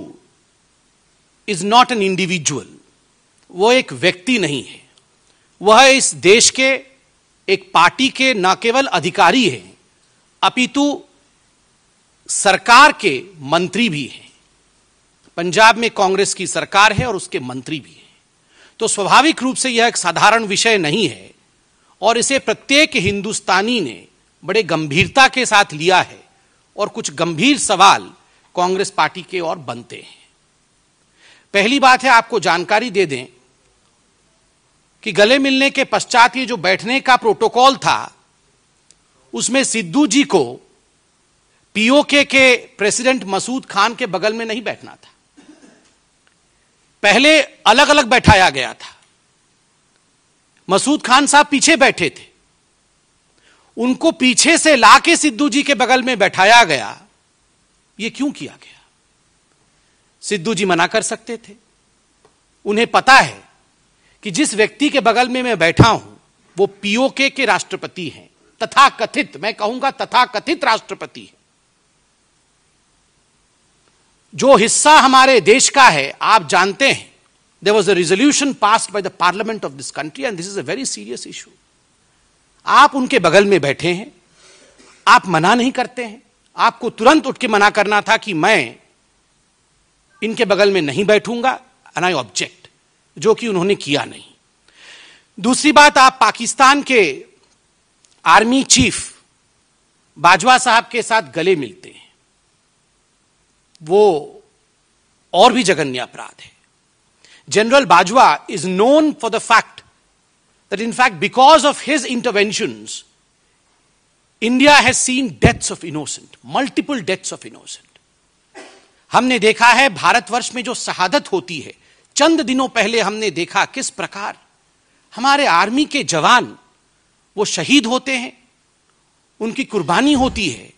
is not an individual. वो एक व्यक्ति नहीं है, वह इस देश के एक पार्टी के न केवल अधिकारी हैं अपितु सरकार के मंत्री भी हैं। पंजाब में कांग्रेस की सरकार है और उसके मंत्री भी हैं, तो स्वाभाविक रूप से यह एक साधारण विषय नहीं है और इसे प्रत्येक हिंदुस्तानी ने बड़े गंभीरता के साथ लिया है और कुछ गंभीर सवाल कांग्रेस पार्टी के और बनते हैं। पहली बात है, आपको जानकारी दे दें कि गले मिलने के पश्चात ये जो बैठने का प्रोटोकॉल था उसमें सिद्धू जी को पीओके के प्रेसिडेंट मसूद खान के बगल में नहीं बैठना था, पहले अलग अलग बैठाया गया था। मसूद खान साहब पीछे बैठे थे, उनको पीछे से लाके सिद्धू जी के बगल में बैठाया गया। यह क्यों किया गया? सिद्धू जी मना कर सकते थे, उन्हें पता है कि जिस व्यक्ति के बगल में मैं बैठा हूं वो पीओके के राष्ट्रपति हैं, तथाकथित, मैं कहूंगा तथाकथित राष्ट्रपति है। जो हिस्सा हमारे देश का है, आप जानते हैं, there was a resolution passed by the parliament of this country and this is a very serious issue. आप उनके बगल में बैठे हैं, आप मना नहीं करते हैं। आपको तुरंत उठ के मना करना था कि मैं इनके बगल में नहीं बैठूंगा, एंड आई ऑब्जेक्ट, जो कि उन्होंने किया नहीं। दूसरी बात, आप पाकिस्तान के आर्मी चीफ बाजवा साहब के साथ गले मिलते हैं, वो और भी जघन्य अपराध है। General Bajwa is known for the fact that in fact because of his interventions India has seen deaths of innocent, multiple deaths of innocent. हमने देखा है भारतवर्ष में जो शहादत होती है, चंद दिनों पहले हमने देखा किस प्रकार हमारे आर्मी के जवान वो शहीद होते हैं, उनकी कुर्बानी होती है,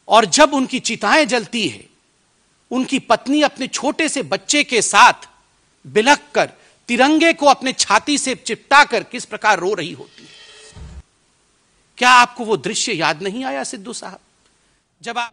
और जब उनकी चिताएं जलती है, उनकी पत्नी अपने छोटे से बच्चे के साथ बिलख कर तिरंगे को अपने छाती से चिपटा कर किस प्रकार रो रही होती है। क्या आपको वो दृश्य याद नहीं आया सिद्धू साहब, जब आप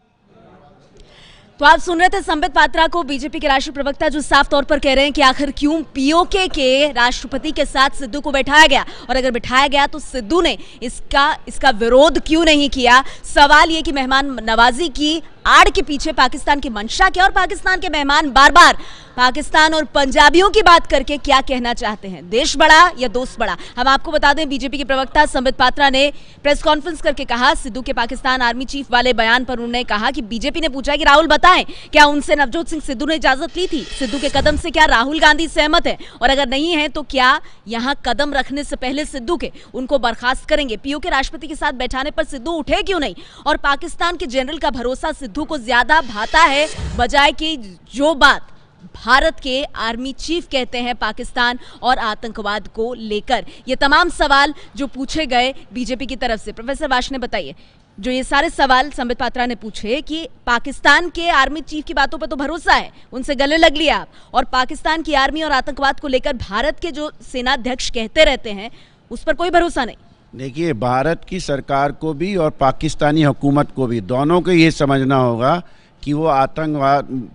तो आप सुन रहे थे संबित पात्रा को, बीजेपी के राष्ट्रीय प्रवक्ता, जो साफ तौर पर कह रहे हैं कि आखिर क्यों पीओके के राष्ट्रपति के साथ सिद्धू को बैठाया गया, और अगर बैठाया गया तो सिद्धू ने इसका विरोध क्यों नहीं किया। सवाल ये कि मेहमान नवाजी की आड़ के पीछे पाकिस्तान की मंशा क्या, और पाकिस्तान के मेहमान बार बार पाकिस्तान और पंजाबियों की बात करके क्या कहना चाहते हैं, देश बड़ा या दोस्त बड़ा। हम आपको बता दें, बीजेपी के प्रवक्ता संबित पात्रा ने प्रेस कॉन्फ्रेंस करके कहा, सिद्धू के पाकिस्तान आर्मी चीफ वाले बयान पर उन्होंने कहा कि बीजेपी ने पूछा कि राहुल बताएं क्या उनसे नवजोत सिंह सिद्धू ने इजाजत ली थी, सिद्धू के कदम से क्या राहुल गांधी सहमत है, और अगर नहीं है तो क्या यहां कदम रखने से पहले सिद्धू के उनको बर्खास्त करेंगे। पीओ के राष्ट्रपति के साथ बैठाने पर सिद्धू उठे क्यों नहीं, और पाकिस्तान के जनरल का भरोसा सिद्धू को ज्यादा भाता है बजाय कि जो बात भारत के आर्मी चीफ कहते हैं पाकिस्तान और आतंकवाद को लेकर। ये तमाम सवाल जो पूछे गए बीजेपी की तरफ से, प्रोफेसर वार्ष्णेय बताइए, जो ये सारे सवाल संबित पात्रा ने पूछे कि पाकिस्तान के आर्मी चीफ की बातों पर तो भरोसा है, उनसे गले लग लिया आप, और पाकिस्तान की आर्मी और आतंकवाद को लेकर भारत के जो सेनाध्यक्ष कहते रहते हैं उस पर कोई भरोसा नहीं। देखिए, भारत की सरकार को भी और पाकिस्तानी हुकूमत को भी, दोनों को ये समझना होगा कि वो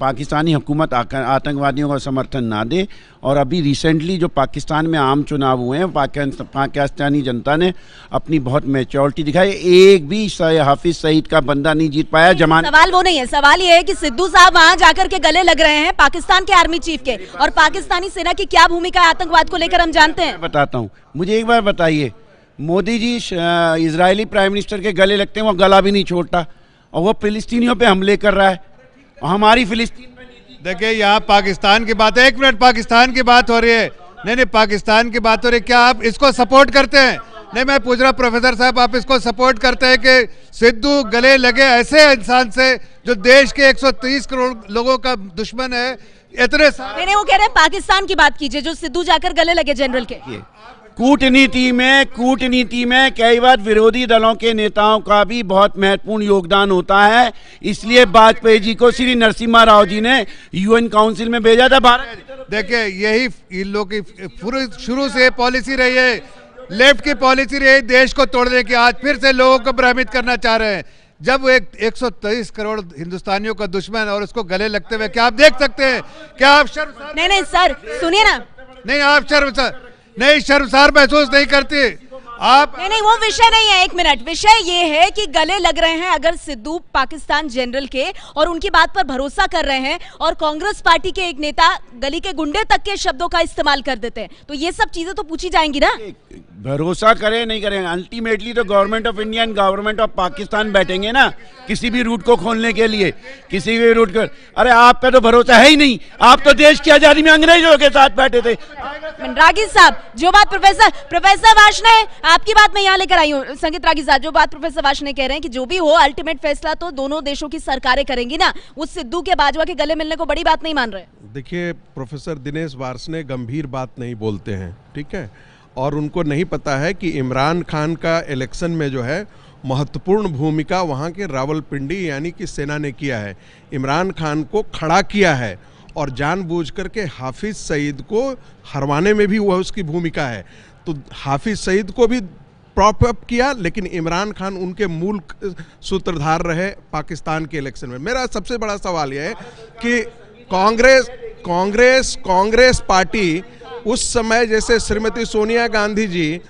पाकिस्तानी हुकूमत आतंकवादियों का समर्थन ना दे। और अभी रिसेंटली जो पाकिस्तान में आम चुनाव हुए हैं, पाकिस्तानी जनता ने अपनी बहुत मैच्योरिटी दिखाई, एक भी हाफिज सईद का बंदा नहीं जीत पाया। सवाल वो नहीं है, सवाल ये है कि सिद्धू साहब वहां जाकर के गले लग रहे हैं पाकिस्तान के आर्मी चीफ के, और पाकिस्तानी सेना की क्या भूमिका है आतंकवाद को लेकर हम जानते हैं। बताता हूँ, मुझे एक बार बताइए, Modi ji Israeli prime minister के गले लगते हैं, वो गला भी नहीं छोड़ता, और वो फिलिस्तीनियों पे हमले कर रहा है, और हमारी फिलिस्तीन में देखिए यहाँ पाकिस्तान की बात है, एक मिनट, पाकिस्तान की बात हो रही है, नहीं पाकिस्तान की बात हो रही है, क्या आप इसको सपोर्ट करते हैं? नहीं, मैं पूछ रहा प्रोफेसर साहब, आप इसको सपोर्ट करते हैं कि सिद्धू गले लगे ऐसे इंसान से जो देश के 130 करोड़ लोगों का दुश्मन है? इतने नहीं, वो कह रहे हैं पाकिस्तान की बात कीजिए, जो सिद्धू जाकर गले लगे जनरल के। कूटनीति में कई बार विरोधी दलों के नेताओं का भी बहुत महत्वपूर्ण योगदान होता है, इसलिए वाजपेयी जी को श्री नरसिम्हा राव जी ने यूएन काउंसिल में भेजा था। भारत, देखिए, यही इन लोग की शुरू से पॉलिसी रही है, लेफ्ट की पॉलिसी रही है देश को तोड़ने की। आज फिर से लोगों को भ्रमित करना चाह रहे हैं। जब 123 करोड़ हिंदुस्तानियों का दुश्मन और उसको गले लगते हुए क्या आप देख सकते हैं? क्या आप शर्मसार? नहीं सर, सुनिए ना, नहीं आप शर्मसार महसूस नहीं करते आप? नहीं, वो विषय नहीं है, एक मिनट, विषय ये है कि गले लग रहे हैं अगर सिद्धू पाकिस्तान जनरल के, और उनकी बात पर भरोसा कर रहे हैं, और कांग्रेस पार्टी के एक नेता गली के गुंडे तक के शब्दों का इस्तेमाल कर देते हैं, तो ये सब चीजें तो पूछी जाएंगी ना। भरोसा करें नहीं करें, अल्टीमेटली तो government of India and government of Pakistan बैठेंगे ना किसी भी रूट को खोलने के लिए, किसी भी रूट कर। अरे आप पे तो भरोसा है ही नहीं, आप तो देश की आजादी में अंग्रेजों के साथ बैठे थे। रागी साहब, जो बात प्रोफेसर वार्ष्णेय, आपकी बात मैं यहाँ लेकर आई हूँ, संगीत रागी साहब, जो बात प्रोफेसर वार्ष्णेय कह रहे हैं कि जो भी हो अल्टीमेट फैसला तो दोनों देशों की सरकारें करेंगी ना, उस सिद्धू के बाजवा के गले मिलने को बड़ी बात नहीं मान रहे। देखिए, प्रोफेसर दिनेश वार्ष्णेय गंभीर बात नहीं बोलते हैं, ठीक है, और उनको नहीं पता है कि इमरान खान का इलेक्शन में जो है महत्वपूर्ण भूमिका वहाँ के रावलपिंडी यानी कि सेना ने किया है, इमरान खान को खड़ा किया है, और जानबूझकर के हाफिज सईद को हरवाने में भी वह उसकी भूमिका है। तो हाफिज सईद को भी प्रॉप अप किया, लेकिन इमरान खान उनके मूल सूत्रधार रहे पाकिस्तान के इलेक्शन में। मेरा सबसे बड़ा सवाल यह है कि कांग्रेस पार्टी उस समय जैसे श्रीमती सोनिया गांधी जी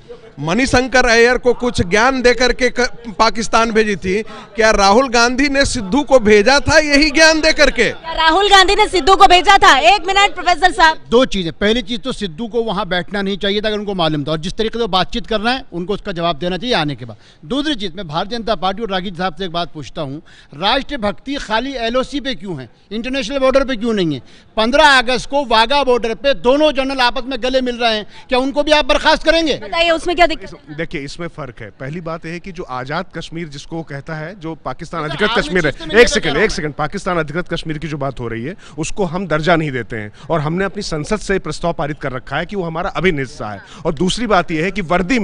मणिशंकर अय्यर को कुछ ज्ञान देकर के पाकिस्तान भेजी थी, क्या राहुल गांधी ने सिद्धू को भेजा था यही ज्ञान देकर के? राहुल गांधी ने सिद्धू को भेजा था? एक मिनट प्रोफेसर साहब, दो चीजें, पहली चीज तो सिद्धू को वहां बैठना नहीं चाहिए था अगर उनको मालूम था, और जिस तरीके से बातचीत कर रहे हैं उनको उसका जवाब देना चाहिए आने के बाद। दूसरी चीज, मैं भारतीय जनता पार्टी और रागी साहब से एक बात पूछता हूँ, राष्ट्रभक्ति खाली LOC पे क्यों है, इंटरनेशनल बॉर्डर पे क्यों नहीं है? 15 अगस्त को वाघा बॉर्डर पे दोनों जनरल आपस में गले मिल रहे हैं, क्या उनको भी आप बर्खास्त करेंगे? बताइए उसमें क्या दिक्कत? देखिए इसमें फर्क है। पहली बात यह है कि जो आजाद कश्मीर जिसको कहता है, जो पाकिस्तान अधिकृत कश्मीर है, एक सेकंड, पाकिस्तान अधिकृत कश्मीर की जो बात हो रही है उसको हम दर्जा नहीं देते हैं और हमने अपनी संसद से प्रस्ताव पारित कर रखा है कि वो हमारा अभिन्न हिस्सा है। और दूसरी बात यह है कि वर्दी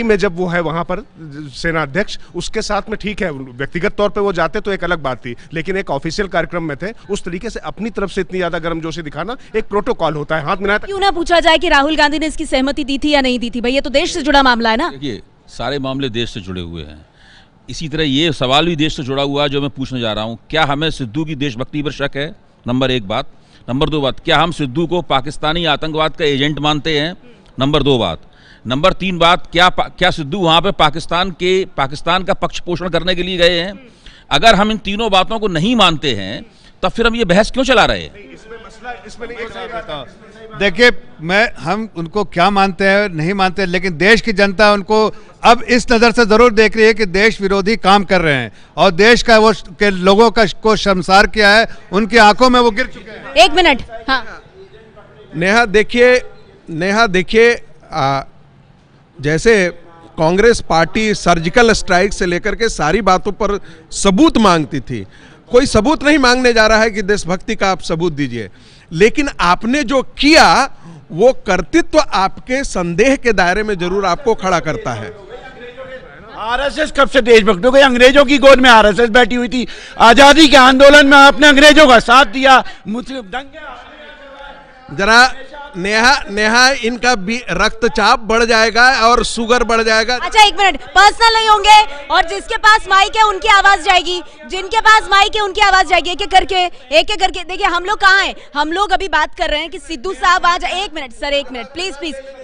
में जब वो है वहां पर सेना अध्यक्ष, उसके साथ में ठीक है, व्यक्तिगत तौर पर वो जाते तो एक अलग बात थी, लेकिन एक ऑफिशियल कार्यक्रम में थे। उस तरीके से अपनी तरफ से इतनी ज्यादा गर्मजोशी दिखाना एक प्रोटोकॉल होता है। हाथ मिलाया क्यों ना पूछा जाए कि राहुल गांधी ने इसकी सहमति दी थी या नहीं दी थी? भाई ये तो देश से जुड़ा मामला है ना। देखिए सारे मामले देश से जुड़े हुए हैं, इसी तरह ये सवाल भी देश से जुड़ा हुआ है जो मैं पूछने जा रहा हूं। क्या हमें सिद्धू की देशभक्ति पर शक है? नंबर 1 बात। नंबर 2 बात, क्या हम सिद्धू को पाकिस्तानी आतंकवाद का एजेंट मानते हैं? नंबर 2 बात। नंबर 3 बात, क्या सिद्धू वहां पे पाकिस्तान का पक्ष पोषण करने के लिए गए हैं? अगर हम इन तीनों बातों को नहीं मानते हैं तब फिर हम ये बहस क्यों चला रहे हैं? देखिए हम उनको क्या मानते हैं नहीं मानते, लेकिन देश की जनता उनको अब इस नज़र से ज़रूर देख रही है कि देश विरोधी काम कर रहे हैं और देश का वो के लोगों का को शर्मसार किया है, उनकी आंखों में वो गिर चुके हैं। 1 मिनट। हाँ नेहा देखिए जैसे कांग्रेस पार्टी सर्जिकल स्ट्राइक से लेकर के सारी बातों पर सबूत मांगती थी, कोई सबूत नहीं मांगने जा रहा है कि देशभक्ति का आप सबूत दीजिए, लेकिन आपने जो किया वो कर्तृत्व आपके संदेह के दायरे में जरूर आपको खड़ा करता है। आरएसएस कब से देशभक्तों को? अंग्रेजों की गोद में आरएसएस बैठी हुई थी। आजादी के आंदोलन में आपने अंग्रेजों का साथ दिया, मुस्लिम दंगे। जरा नेहा इनका भी रक्तचाप बढ़ जाएगा और शुगर बढ़ जाएगा। अच्छा 1 मिनट, पर्सनल नहीं होंगे और जिसके पास माइक है उनकी आवाज जाएगी, जिनके पास माइक है उनकी आवाज जाएगी, एक एक करके। देखिए हम लोग कहाँ हैं? हम लोग अभी बात कर रहे हैं कि सिद्धू साहब आज 1 minute sir, 1 minute please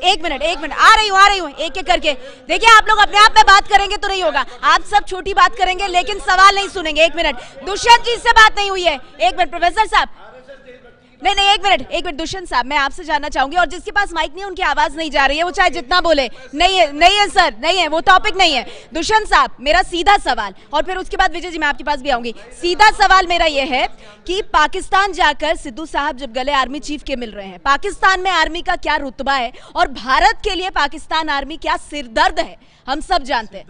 1 minute आ रही हूँ एक एक करके। देखिए आप लोग अपने आप में बात करेंगे तो नहीं होगा, आप सब छोटी बात करेंगे लेकिन सवाल नहीं सुनेंगे। 1 मिनट, दुष्यंत जी से बात नहीं हुई है। 1 मिनट प्रोफेसर साहब, नहीं 1 मिनट दुष्यंत साहब, मैं आपसे जानना चाहूंगी, और जिसके पास माइक नहीं है उनकी आवाज नहीं जा रही है, वो चाहे जितना बोले। नहीं है सर, नहीं है, वो टॉपिक नहीं है। दुष्यंत साहब मेरा सीधा सवाल, और फिर उसके बाद विजय जी मैं आपके पास भी आऊंगी। सीधा सवाल मेरा ये है कि पाकिस्तान जाकर सिद्धू साहब जब गले आर्मी चीफ के मिल रहे हैं, पाकिस्तान में आर्मी का क्या रुतबा है और भारत के लिए पाकिस्तान आर्मी क्या सिरदर्द है, हम सब जानते हैं।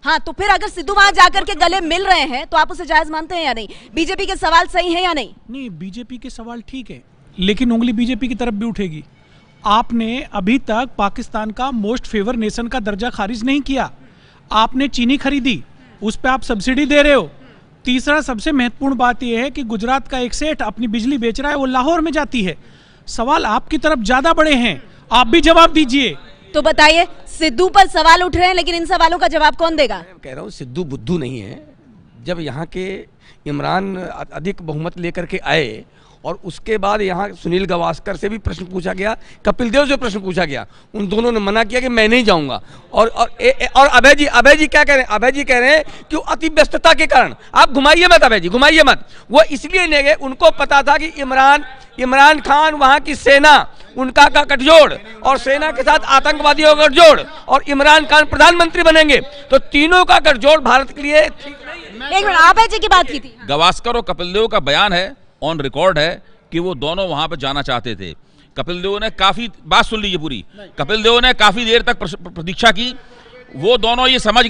हाँ, तो फिर अगर सिद्धू वहां जाकर के गले मिल रहे हैं तो आप उसे जायज मानते हैं या नहीं? बीजेपी के सवाल सही है या नहीं? नहीं, बीजेपी के सवाल ठीक है, लेकिन उंगली बीजेपी की तरफ भी उठेगी। आपने अभी तक पाकिस्तान का मोस्ट फेवर नेशन का दर्जा खारिज नहीं किया। आपने चीनी खरीदी, उस पर आप सब्सिडी दे रहे हो। तीसरा सबसे महत्वपूर्ण बात यह है कि गुजरात का एक सेठ अपनी बिजली बेच रहा है, वो लाहौर में जाती है। सवाल आपकी तरफ ज्यादा बड़े हैं, आप भी जवाब दीजिए। तो बताइए, सिद्धू पर सवाल उठ रहे हैं लेकिन इन सवालों का जवाब कौन देगा? मैं कह रहा हूँ सिद्धू बुद्धू नहीं है। जब यहाँ के इमरान अधिक बहुमत लेकर के आए और उसके बाद यहाँ सुनील गावस्कर से भी प्रश्न पूछा गया, कपिल देव से प्रश्न पूछा गया, उन दोनों ने मना किया कि मैं नहीं जाऊंगा। और अभय जी क्या कह रहे हैं? अभय जी कह रहे हैं कि अति व्यस्तता के कारण। आप घुमाइए मत अभय जी, घुमाइए मत। वो इसलिए नहीं गए, उनको पता था कि इमरान खान वहाँ की सेना उनका का गठजोड़ और सेना के साथ आतंकवादियों का गठजोड़ और इमरान खान प्रधानमंत्री बनेंगे, तो तीनों का गठजोड़ भारत के लिए ठीक नहीं है। एक मिनट, अभय जी की बात की थी। गावस्कर और कपिल देव का बयान है, ऑन रिकॉर्ड है कि वो दोनों वहां पर जाना चाहते थे। कपिल देव ने काफी, बात सुन लीजिए पूरी, कपिल देव ने काफी देर तक प्रतीक्षा की। वो दोनों ये समझ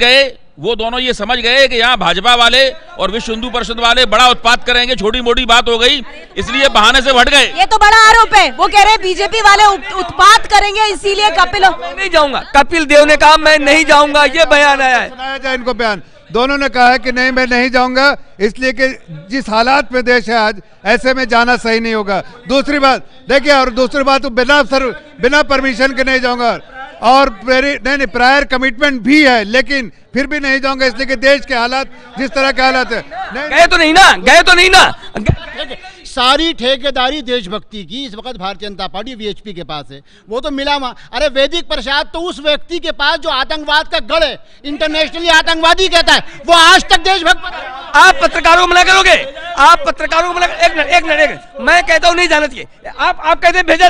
गए कि यहाँ भाजपा वाले और विश्व हिंदू परिषद वाले बड़ा उत्पात करेंगे, छोटी मोटी बात हो गई, इसलिए बहाने से हट गए। ये तो बड़ा आरोप है। वो कह रहे हैं बीजेपी वाले उत्पात करेंगे इसीलिए कपिल नहीं जाऊंगा। कपिल देव ने कहा मैं नहीं जाऊंगा, ये बयान आया है। सुनाया जाए इनको बयान। दोनों ने कहा है कि नहीं मैं नहीं जाऊंगा, इसलिए कि जिस हालात में देश है आज, ऐसे में जाना सही नहीं होगा। दूसरी बात देखिए, और दूसरी बात बिना परमिशन के नहीं जाऊंगा, और नहीं प्रायर कमिटमेंट भी है, लेकिन फिर भी नहीं जाऊंगा इसलिए कि देश के हालात जिस तरह के हालात है। गए तो नहीं ना। सारी ठेकेदारी देशभक्ति की इस वक्त भारतीय जनता पार्टी वीएचपी के पास है, वो तो मिला वहां। अरे वैदिक प्रसाद तो उस व्यक्ति के पास जो आतंकवाद का गढ़ है, इंटरनेशनली आतंकवादी कहता है, वो आज तक देशभक्त। आप पत्रकारों को मना करोगे? आप पत्रकारों को मना? एक मिनट, मैं कहता हूँ नहीं जाना चाहिए। आप कहते हैं भेज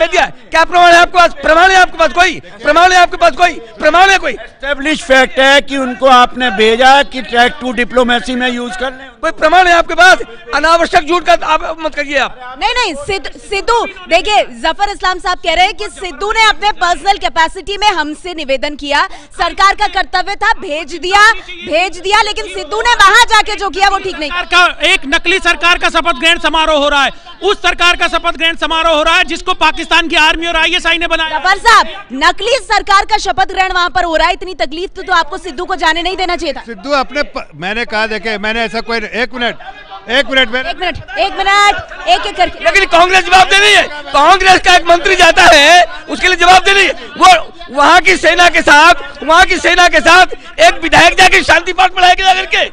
दिया, क्या प्रमाण है आपके पास? प्रमाण है आपके पास कोई? प्रमाण है आपके पास कोई? प्रमाण है कोई? एस्टेब्लिश फैक्ट है कि उनको आपने भेजा कि ट्रैक टू डिप्लोमेसी में यूज कर लें। कोई प्रमाण है आपके पास? अनावश्यक झूठ का आप मत करिए आप। नहीं सिद्धू देखिए, जफर इस्लाम साहब कह रहे हैं कि सिद्धू ने अपने पर्सनल कैपेसिटी में हमसे निवेदन किया, सरकार का कर्तव्य था, भेज दिया, लेकिन सिद्धू ने वहां जाके जो किया वो ठीक नहीं। एक नकली सरकार का शपथ ग्रहण समारोह हो रहा है, उस सरकार का शपथ ग्रहण समारोह हो रहा है जिसको पाकिस्तान की आर्मी और ISI ने बनाया। जफर साहब, नकली सरकार का शपथ ग्रहण वहां पर हो रहा है, इतनी तकलीफ तो आपको सिद्धू को जाने नहीं देना चाहिए था। सिद्धू अपने मैंने कहा, देखे मैंने ऐसा कोई एक मिनट एक करके। लेकिन कांग्रेस जवाब दे रही है। कांग्रेस का एक मंत्री जाता है, उसके लिए जवाब दे रही है। वो वहां की सेना के साथ एक विधायक जाके शांति पाठ पढ़ाएगा जाकर के।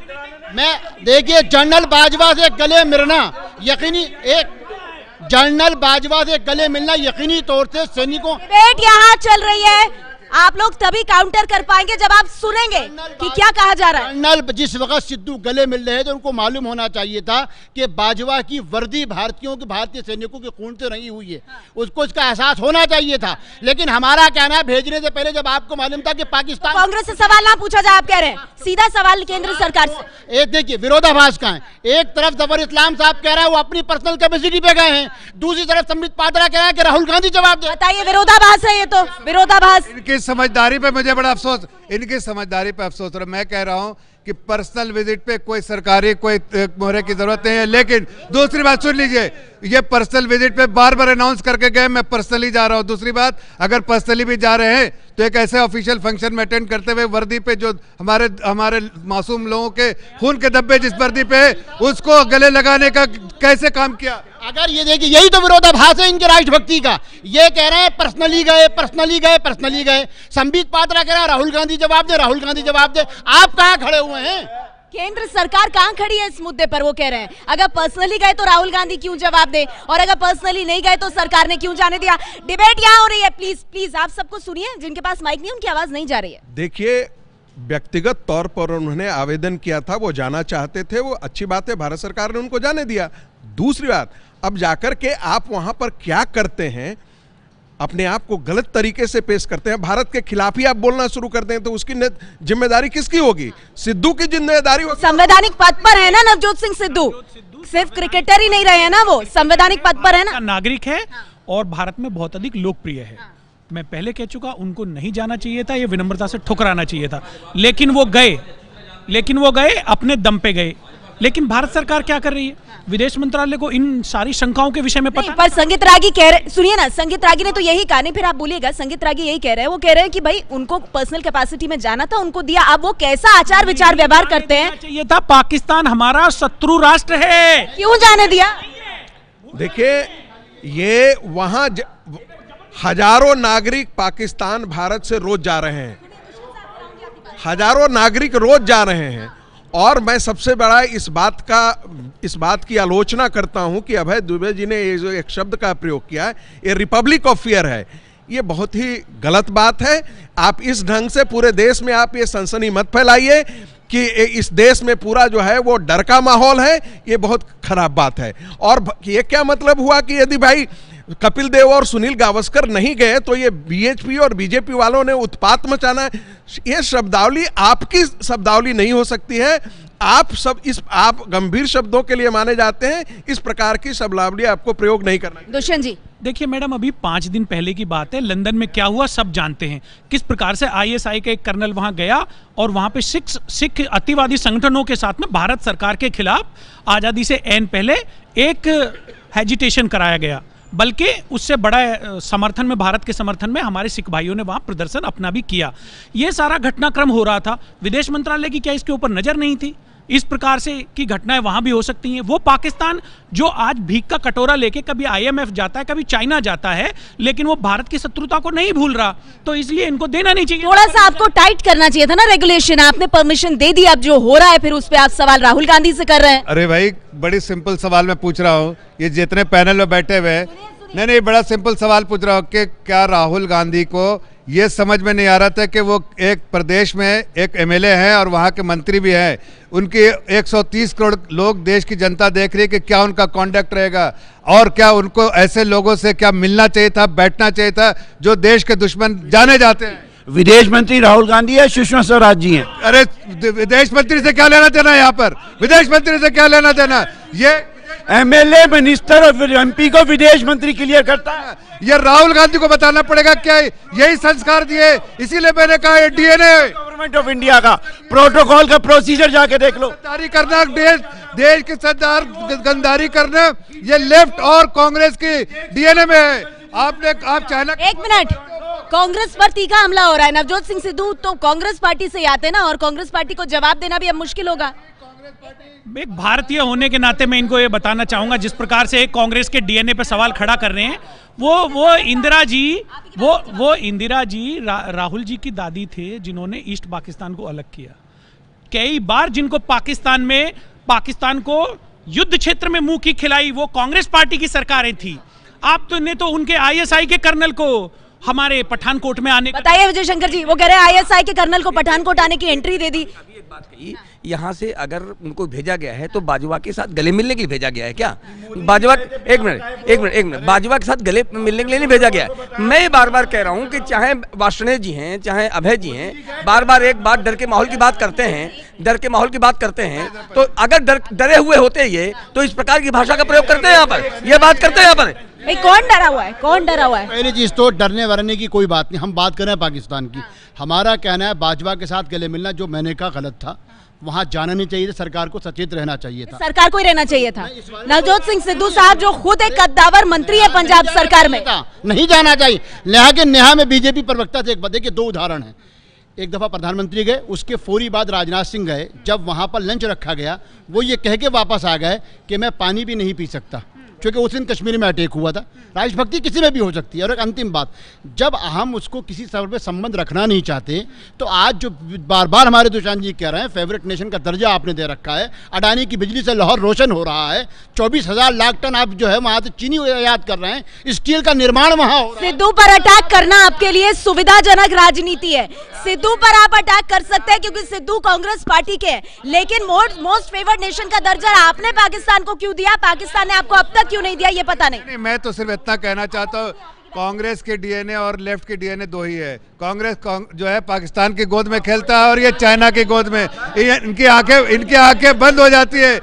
मैं देखिए, जनरल बाजवा से गले मिलना यकीनी तौर से सैनिकों। डिबेट यहाँ चल रही है, आप लोग तभी काउंटर कर पाएंगे जब आप सुनेंगे कि क्या कहा जा रहा है। जनरल जिस वक्त सिद्धू गले मिल रहे थे, उनको मालूम होना चाहिए था कि बाजवा की वर्दी भारतीय सैनिकों के खून से नहीं हुई है, उसको इसका एहसास होना चाहिए था। लेकिन हमारा कहना है, भेजने से पहले जब आपको मालूम था कि पाकिस्तान। कांग्रेस से सवाल ना पूछा जाए, आप कह रहे हैं सीधा सवाल केंद्र सरकार से। एक देखिए विरोधाभास का है, एक तरफ जफर इस्लाम साहब कह रहा है वो अपनी पर्सनल कैपेसिटी पे गए हैं, दूसरी तरफ संबित पात्रा कह रहा है कि राहुल गांधी जवाब दे। बताइए, विरोधाभास है ये तो, विरोधाभास। समझदारी पे मुझे बड़ा अफसोस, इनकी समझदारी पे अफसोस हो रहा है। मैं कह रहा हूं कि पर्सनल विजिट पे कोई सरकारी कोई मोहरे की जरूरत नहीं है, लेकिन दूसरी बात सुन लीजिए, ये पर्सनल विजिट पे बार बार अनाउंस करके गए मैं पर्सनली जा रहा हूं। दूसरी बात, अगर पर्सनली भी जा रहे हैं तो एक ऐसे ऑफिशियल फंक्शन में अटेंड करते हुए वर्दी पे जो हमारे मासूम लोगों के खून के धब्बे जिस वर्दी पे है उसको गले लगाने का कैसे काम किया। अगर ये देखिए, यही तो विरोधाभास है इनके राष्ट्रभक्ति का। ये कह रहे हैं पर्सनली गए, संबित पात्रा कह रहा है राहुल गांधी जवाब दे। आप कहाँ खड़े हुए हैं? केंद्र सरकार कहाँ खड़ी है इस मुद्दे पर? वो कह रहे हैं अगर पर्सनली गए तो राहुल गांधी क्यों जवाब दे, और अगर पर्सनली नहीं गए तो सरकार ने क्यों जाने दिया। डिबेट यहाँ हो रही है, प्लीज आप सबको सुनिए, जिनके पास माइक नहीं उनकी आवाज नहीं जा रही है। देखिए, व्यक्तिगत तौर पर उन्होंने आवेदन किया था, वो जाना चाहते थे, वो अच्छी बात है, भारत सरकार ने उनको जाने दिया। दूसरी बात, अब जाकर के आप वहां पर क्या करते हैं, अपने आप को गलत तरीके से पेश करते हैं, भारत के खिलाफ ही आप बोलना शुरू करते हैं, तो उसकी जिम्मेदारी किसकी होगी? सिद्धू की जिम्मेदारी होगी। संवैधानिक पद पर है ना नवजोत सिंह सिद्धू, सिर्फ क्रिकेटर ही नहीं रहे हैं ना, वो संवैधानिक पद पर है ना, नागरिक है और भारत में बहुत अधिक लोकप्रिय है। मैं पहले कह चुका, उनको नहीं जाना चाहिए था, ये विनम्रता से ठुकराना चाहिए था, लेकिन वो गए अपने दम पे गए। लेकिन भारत सरकार क्या कर रही है? विदेश मंत्रालय को इन सारी शंकाओं के विषय में पता। पर संगीत रागी कह रहे, सुनिए ना, संगीत रागी ने तो यही कहा, नहीं फिर आप बोलिएगा। संगीत रागी यही कह रहे हैं, वो कह रहे हैं कि भाई उनको पर्सनल कैपेसिटी में जाना था, उनको दिया। अब वो कैसा आचार विचार व्यवहार करते हैं, चाहिए था। पाकिस्तान हमारा शत्रु राष्ट्र है, क्यों जाने दिया? देखिए, ये वहां हजारों नागरिक पाकिस्तान भारत से रोज जा रहे हैं, हजारों नागरिक रोज जा रहे हैं। और मैं सबसे बड़ा इस बात की आलोचना करता हूं कि अभय दुबे जी ने ये जो एक शब्द का प्रयोग किया है, ये रिपब्लिक ऑफ फियर है, ये बहुत ही गलत बात है। आप इस ढंग से पूरे देश में आप ये सनसनी मत फैलाइए कि इस देश में पूरा जो है वो डर का माहौल है, ये बहुत खराब बात है। और ये क्या मतलब हुआ कि यदि भाई कपिल देव और सुनील गावस्कर नहीं गए तो ये बीएचपी और बीजेपी वालों ने उत्पात मचाना है? ये शब्दावली आपकी शब्दावली नहीं हो सकती है। आप गंभीर शब्दों के लिए माने जाते हैं, इस प्रकार की शब्दावली आपको प्रयोग नहीं करना। दुष्यंत जी, देखिए मैडम, अभी 5 दिन पहले की बात है, लंदन में क्या हुआ सब जानते हैं। किस प्रकार से ISI का एक कर्नल वहां गया और वहां पे सिख अतिवादी संगठनों के साथ में भारत सरकार के खिलाफ आजादी से ऐन पहले एक हेजिटेशन कराया गया, बल्कि उससे बड़ा समर्थन में, भारत के समर्थन में हमारे सिख भाइयों ने वहां प्रदर्शन अपना भी किया। यह सारा घटनाक्रम हो रहा था, विदेश मंत्रालय की क्या इसके ऊपर नजर नहीं थी? इस प्रकार से की घटनाएं वहां भी हो सकती हैं। वो पाकिस्तान जो आज भीख का कटोरा लेके कभी IMF जाता है, कभी चाइना जाता है, लेकिन वो भारत की शत्रुता को नहीं भूल रहा, तो इसलिए इनको देना नहीं चाहिए। थोड़ा सा आपको टाइट करना चाहिए था ना रेगुलेशन, आपने परमिशन दे दी, अब जो हो रहा है फिर उस पर आप सवाल राहुल गांधी से कर रहे हैं। अरे भाई, बड़ी सिंपल सवाल मैं पूछ रहा हूँ, ये जितने पैनल में बैठे हुए, नहीं, बड़ा सिंपल सवाल पूछ रहा हूँ कि क्या राहुल गांधी को ये समझ में नहीं आ रहा था कि वो एक प्रदेश में एक MLA हैं और वहाँ के मंत्री भी हैं, उनके 130 करोड़ लोग, देश की जनता देख रही है कि क्या उनका कॉन्डक्ट रहेगा, और क्या उनको ऐसे लोगों से क्या मिलना चाहिए था, बैठना चाहिए था जो देश के दुश्मन जाने जाते हैं। विदेश मंत्री राहुल गांधी है, सुषमा स्वराज जी हैं। अरे विदेश मंत्री से क्या लेना देना है? यहाँ पर विदेश मंत्री से क्या लेना देना? ये एमएलए मिनिस्टर और एमपी को विदेश मंत्री क्लियर करता है। ये राहुल गांधी को बताना पड़ेगा क्या यही संस्कार दिए? इसीलिए मैंने कहा ये डीएनए गवर्नमेंट ऑफ इंडिया का प्रोटोकॉल का प्रोसीजर जाके देख लो। गद्दारी करना, देश के सरदार गद्दारी करना, ये लेफ्ट और कांग्रेस की डीएनए में है। आप चाइना। एक मिनट, कांग्रेस पर तीखा हमला हो रहा है। नवजोत सिंह सिद्धू तो कांग्रेस पार्टी से आते ना, और कांग्रेस पार्टी को जवाब देना भी अब मुश्किल होगा। एक भारतीय होने के नाते मैं इनको ये बताना चाहूंगा, जिस प्रकार से कांग्रेस के डीएनए पे सवाल खड़ा कर रहे हैं, वो इंदिरा जी राहुल जी की दादी थे, जिन्होंने ईस्ट पाकिस्तान को अलग किया। कई बार जिनको पाकिस्तान को युद्ध क्षेत्र में मुंह की खिलाई, वो कांग्रेस पार्टी की सरकारें थी। आप तो उनके आईएसआई के कर्नल को हमारे पठानकोट में आने, बताइए विजय शंकर जी, वो कह रहे हैं आईएसआई के कर्नल को पठानकोट आने की एंट्री दे दी। एक बात कही, यहाँ से अगर उनको भेजा गया है तो बाजवा के साथ गले मिलने के लिए भेजा गया है क्या? बाजवा एक मिनट बाजवा के साथ गले मिलने के लिए नहीं भेजा गया है। मैं बार बार कह रहा हूँ कि चाहे वार्ष्णेय जी हैं, चाहे अभय जी हैं, बार बार एक बात डर के माहौल की बात करते हैं, तो अगर डरे हुए होते ये तो इस प्रकार की भाषा का प्रयोग करते हैं यहाँ पर, ये बात करते हैं यहाँ पर। कौन डरा हुआ है? पहली चीज तो डरने वरने की कोई बात नहीं, हम बात कर रहे हैं पाकिस्तान की। हमारा कहना है बाजवा के साथ गले मिलना जो मैंने कहा गलत था, वहां जाना नहीं चाहिए था, सरकार को सचेत रहना चाहिए था। सरकार को ही रहना चाहिए था। नवजोत सिंह सिद्धू साहब जो खुद एक कद्दावर मंत्री है पंजाब सरकार में, नहीं जाना चाहिए। नेहा में बीजेपी प्रवक्ता थे, एक बात देखिए, 2 उदाहरण है। एक दफा प्रधानमंत्री गए, उसके फौरी बाद राजनाथ सिंह गए, जब वहां पर लंच रखा गया वो ये कह के वापस आ गए कि मैं पानी भी नहीं पी सकता, क्योंकि उस दिन कश्मीर में अटैक हुआ था। राष्ट्रभक्ति किसी में भी हो सकती है। और एक अंतिम बात, जब हम उसको किसी स्तर पे संबंध रखना नहीं चाहते, तो आज जो बार बार हमारे दुशांत जी कह रहे हैं फेवरेट नेशन का दर्जा आपने दे रखा है, अडानी की बिजली से लाहौर रोशन हो रहा है, 24,000 लाख टन आप जो है वहां से चीनी आयात कर रहे हैं, स्टील का निर्माण वहां हो रहा है। सिद्धू पर अटैक करना आपके लिए सुविधाजनक राजनीति है। सिद्धू पर आप अटैक कर सकते हैं क्योंकि सिद्धू कांग्रेस पार्टी के हैं, लेकिन मोस्ट फेवर्ड नेशन का दर्जा आपने पाकिस्तान को क्यों दिया? पाकिस्तान ने आपको अब तक क्यों नहीं दिया, ये पता नहीं। मैं तो सिर्फ इतना कहना चाहता हूँ, कांग्रेस के डीएनए और लेफ्ट के डीएनए 2 ही है। कांग्रेस जो है पाकिस्तान की गोद में खेलता है और ये चाइना की गोद में। इनकी आंखें बंद हो जाती है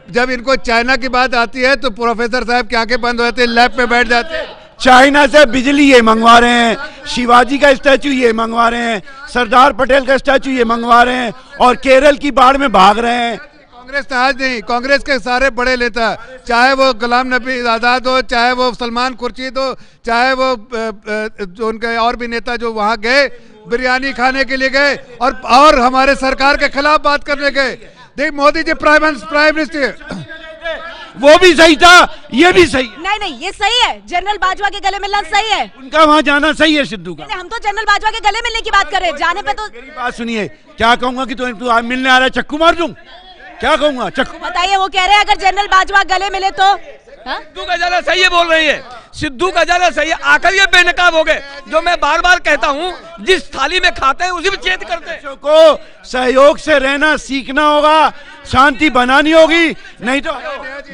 जब इनको चाइना की बात आती है, तो प्रोफेसर साहब की आंखें बंद हो जाती है, लैब पे बैठ जाते हैं। चाइना से बिजली ये मंगवा रहे हैं, शिवाजी का स्टैचू ये मंगवा रहे हैं, सरदार पटेल का स्टैचू ये मंगवा रहे हैं, और केरल की बाढ़ में भाग रहे हैं। कांग्रेस आज नहीं, कांग्रेस के सारे बड़े नेता, चाहे वो गुलाम नबी आज़ाद हो, चाहे वो सलमान खुर्शीद हो, चाहे वो जो उनके और भी नेता जो वहाँ गए बिरयानी खाने के लिए गए और हमारे सरकार के खिलाफ बात करने गए। देख मोदी जी प्राइम मिनिस्टर, वो भी सही था, ये भी सही। नहीं, ये सही है। जनरल बाजवा के गले मिलना सही है, उनका वहाँ जाना सही है सिद्धू का। हम तो जनरल बाजवा के गले मिलने की बात कर रहे हैं, जाने पे तो मेरी बात सुनिए, क्या कहूंगा कि तू मिलने आ रहा है, चक्कू मार दूं? क्या कहूंगा? चक्कू बताइए। वो कह रहे हैं अगर जनरल बाजवा गले मिले तो सिद्धू का जाना सही है, बोल रही है सिद्धू का जाना सही है। आकर ये बेनकाब हो गए। जो मैं बार बार कहता हूँ, जिस थाली में खाते हैं उसी में छेद करते हैं। को सहयोग से रहना सीखना होगा, शांति बनानी होगी, नहीं तो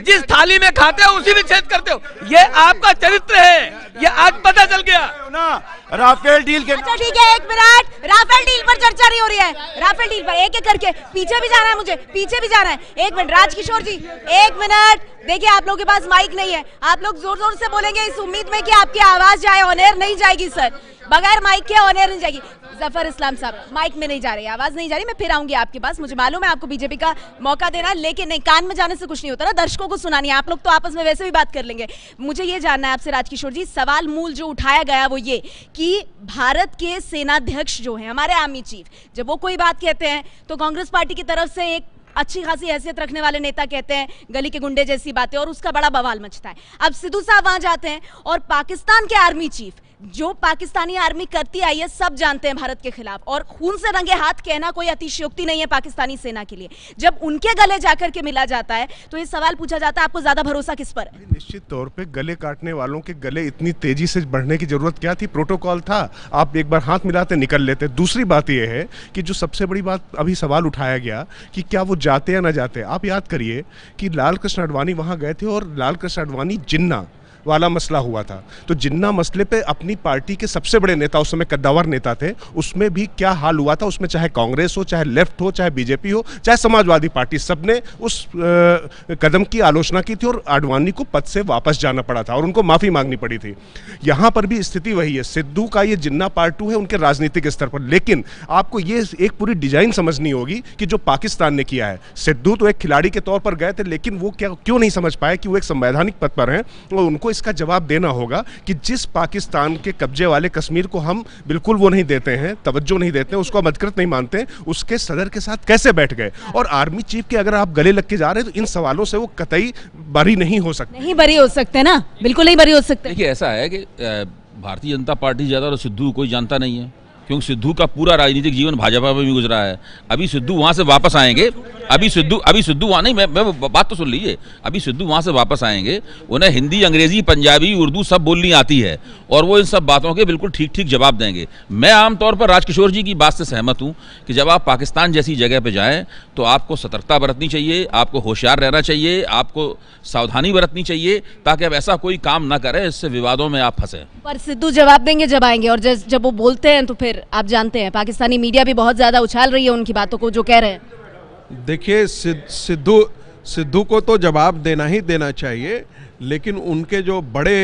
जिस थाली में खाते हो उसी में छेद करते हो। ये आपका चरित्र है, ये आज पता चल गया ना। राफेल डील के, अच्छा ठीक है, एक मिनट, राफेल डील पर चर्चा नहीं हो रही है। राफेल डील पर एक एक करके पीछे भी जाना है, मुझे पीछे भी जाना है। एक मिनट राजकिशोर जी, एक मिनट। देखिए आप लोगों के पास माइक नहीं है, आप लोग जोर जोर से बोलेंगे इस उम्मीद में कि आपकी आवाज जाए। ऑन एयर नहीं जाएगी सर, बगैर माइक के ऑन एयर नहीं जाएगी। जफर इस्लाम साहब, माइक में नहीं जा रही, आवाज नहीं जा रही। मैं फिर आऊंगी आपके पास, मुझे मालूम है आपको बीजेपी का मौका देना, लेकिन नहीं, कान में जाने से कुछ नहीं होता ना, दर्शकों को सुनानी है। आप लोग तो आपस में वैसे भी बात कर लेंगे। मुझे ये जानना है आपसे राजकिशोर जी, सवाल मूल जो उठाया गया वो ये कि भारत के सेनाध्यक्ष जो है, हमारे आर्मी चीफ, जब वो कोई बात कहते हैं तो कांग्रेस पार्टी की तरफ से एक अच्छी खासी हैसियत रखने वाले नेता कहते हैं गली के गुंडे जैसी बातें, और उसका बड़ा बवाल मचता है। अब सिद्धू साहब वहां जाते हैं और पाकिस्तान के आर्मी चीफ, जो पाकिस्तानी आर्मी करती आई है, सब जानते हैं भारत के खिलाफ, और खून से रंगे हाथ कहना कोई अतिशयोक्ति नहीं है पाकिस्तानी सेना के लिए। जब उनके गले जाकर के मिला जाता है तो ये सवाल पूछा जाता है आपको ज्यादा भरोसा किस पर है? निश्चित तौर पे गले काटने वालों के गले इतनी तेजी से बढ़ने की जरूरत क्या थी? प्रोटोकॉल था, आप एक बार हाथ मिलाते निकल लेते। दूसरी बात यह है कि जो सबसे बड़ी बात अभी सवाल उठाया गया कि क्या वो जाते या ना जाते। आप याद करिए कि लाल कृष्ण आडवाणी वहां गए थे और लाल कृष्ण आडवाणी जिन्ना वाला मसला हुआ था। तो जिन्ना मसले पे अपनी पार्टी के सबसे बड़े नेता, उस समय कद्दावर नेता थे, उसमें भी क्या हाल हुआ था, उसमें चाहे कांग्रेस हो, चाहे लेफ्ट हो, चाहे बीजेपी हो, चाहे समाजवादी पार्टी, सबने उस कदम की आलोचना की थी और आडवाणी को पद से वापस जाना पड़ा था और उनको माफी मांगनी पड़ी थी। यहां पर भी स्थिति वही है। सिद्धू का ये जिन्ना पार्ट 2 है उनके राजनीतिक स्तर पर, लेकिन आपको ये एक पूरी डिजाइन समझनी होगी कि जो पाकिस्तान ने किया है। सिद्धू तो एक खिलाड़ी के तौर पर गए थे, लेकिन वो क्यों नहीं समझ पाए कि वो एक संवैधानिक पद पर हैं और उनको इसका जवाब देना होगा कि जिस पाकिस्तान के कब्जे वाले कश्मीर को हम बिल्कुल वो नहीं देते हैं, तवज्जो नहीं देते हैं, उसको हम अधिकृत नहीं मानते, उसके सदर के साथ कैसे बैठ गए। और आर्मी चीफ के अगर आप गले लग के जा रहे हैं तो इन सवालों से वो कतई बरी नहीं हो सकते। नहीं बरी हो सकते ना, बिल्कुल नहीं बरी हो सकते। देखिए ऐसा है कि भारतीय जनता पार्टी ज़्यादा तो सिद्धू कोई जानता नहीं है, क्योंकि सिद्धू का पूरा राजनीतिक जीवन भाजपा में भी गुजरा है। अभी सिद्धू वहाँ से वापस आएंगे, अभी सिद्धू वहाँ नहीं, मैं बात तो सुन लीजिए, अभी सिद्धू वहाँ से वापस आएंगे, उन्हें हिंदी, अंग्रेजी, पंजाबी, उर्दू सब बोलनी आती है और वो इन सब बातों के बिल्कुल ठीक ठीक जवाब देंगे। मैं आमतौर पर राजकिशोर जी की बात से सहमत हूँ कि जब आप पाकिस्तान जैसी जगह पर जाएँ तो आपको सतर्कता बरतनी चाहिए, आपको होशियार रहना चाहिए, आपको सावधानी बरतनी चाहिए, ताकि अब ऐसा कोई काम ना करें इससे विवादों में आप फंसे। पर सिद्धू जवाब देंगे जब आएंगे, और जब वो बोलते हैं तो फिर आप जानते हैं पाकिस्तानी मीडिया भी बहुत ज्यादा उछाल रही है उनकी बातों को, जो कह रहे हैं। देखिए सिद्धू को तो जवाब देना ही देना चाहिए, लेकिन उनके जो बड़े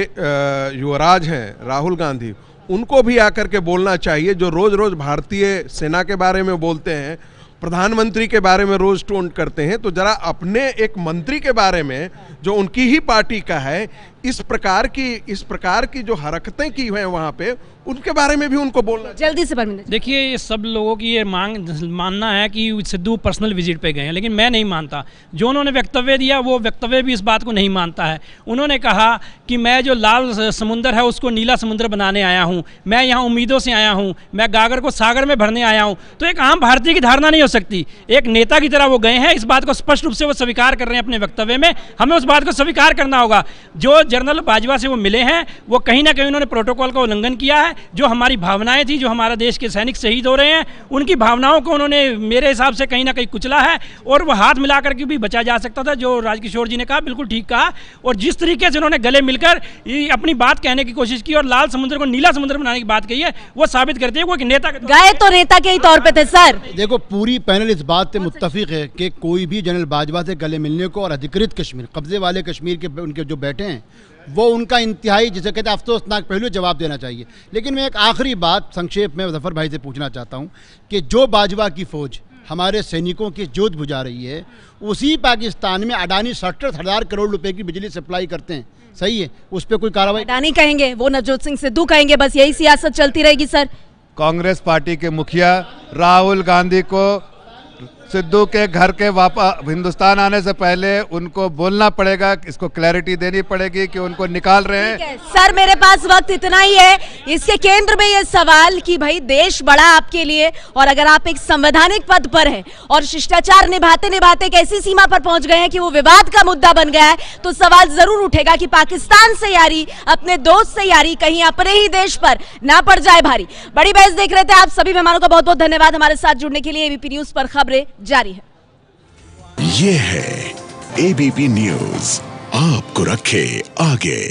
युवराज हैं राहुल गांधी, उनको भी आकर के बोलना चाहिए, जो रोज रोज भारतीय सेना के बारे में बोलते हैं, प्रधानमंत्री के बारे में रोज टोंट करते हैं, तो जरा अपने एक मंत्री के बारे में जो उनकी ही पार्टी का है, इस प्रकार की जो हरकतें की हैं वहाँ पे, उनके बारे में भी उनको बोलना। जल्दी से देखिए, ये सब लोगों की ये मानना है कि सिद्धू पर्सनल विजिट पे गए हैं, लेकिन मैं नहीं मानता। जो उन्होंने वक्तव्य दिया वो वक्तव्य भी इस बात को नहीं मानता है। उन्होंने कहा कि मैं जो लाल समुंदर है उसको नीला समुद्र बनाने आया हूँ, मैं यहाँ उम्मीदों से आया हूँ, मैं गागर को सागर में भरने आया हूँ। तो एक आम भारतीय की धारणा नहीं हो सकती। एक नेता की तरह वो गए हैं, इस बात को स्पष्ट रूप से वो स्वीकार कर रहे हैं अपने वक्तव्य में, हमें उस बात को स्वीकार करना होगा। जो जनरल बाजवा से वो मिले हैं, वो कहीं ना कहीं उन्होंने प्रोटोकॉल का उल्लंघन किया है। जो हमारी भावनाएं थी, जो हमारा देश के सैनिक शहीद हो रहे हैं, उनकी भावनाओं को उन्होंने मेरे हिसाब से कहीं ना कहीं कुचला है, और वो हाथ मिला करके भी बचा जा सकता था। जो राजकिशोर जी ने कहा बिल्कुल ठीक कहा, और जिस तरीके से उन्होंने गले मिलकर अपनी बात कहने की कोशिश की और लाल समुद्र को नीला समुद्र बनाने की बात कही है, वो साबित करती है वो कि नेता गए तो नेता के ही तौर पे थे। सर देखो, पूरी पैनल इस बात से मुत्तफिक है कि कोई भी जनरल बाजवा से गले मिलने को और अधिकृत कश्मीर, कब्जे वाले कश्मीर के उनके जो बैठे हैं, वो उनका इंतहाई, जिसे कहते हैं अफसोसनाक पहलू, जवाब देना चाहिए। लेकिन मैं एक आखिरी बात संक्षेप में जफर भाई से पूछना चाहता हूँ कि जो बाजवा की फौज हमारे सैनिकों की जोत बुझा रही है, उसी पाकिस्तान में अडानी 67,000 करोड़ रुपए की बिजली सप्लाई करते हैं, सही है, उस पर कोई कार्रवाई? अडानी कहेंगे, वो नवजोत सिंह सिद्धू कहेंगे, बस यही सियासत चलती रहेगी। सर, कांग्रेस पार्टी के मुखिया राहुल गांधी को सिद्धू के घर के वापस हिंदुस्तान आने से पहले उनको बोलना पड़ेगा, इसको क्लैरिटी देनी पड़ेगी कि उनको निकाल रहे हैं। सर, मेरे पास वक्त इतना ही है। इसके केंद्र में ये सवाल कि भाई देश बड़ा आपके लिए, और अगर आप एक संवैधानिक पद पर हैं और शिष्टाचार निभाते निभाते एक ऐसी सीमा पर पहुंच गए हैं कि वो विवाद का मुद्दा बन गया है, तो सवाल जरूर उठेगा कि पाकिस्तान से यारी, अपने दोस्त से यारी, कहीं अपने ही देश पर ना पड़ जाए भारी। बड़ी बहस देख रहे थे आप सभी मेहमानों का बहुत बहुत धन्यवाद हमारे साथ जुड़ने के लिए। एबीपी न्यूज पर खबरें जारी है। ये है एबीपी न्यूज, आपको रखे आगे।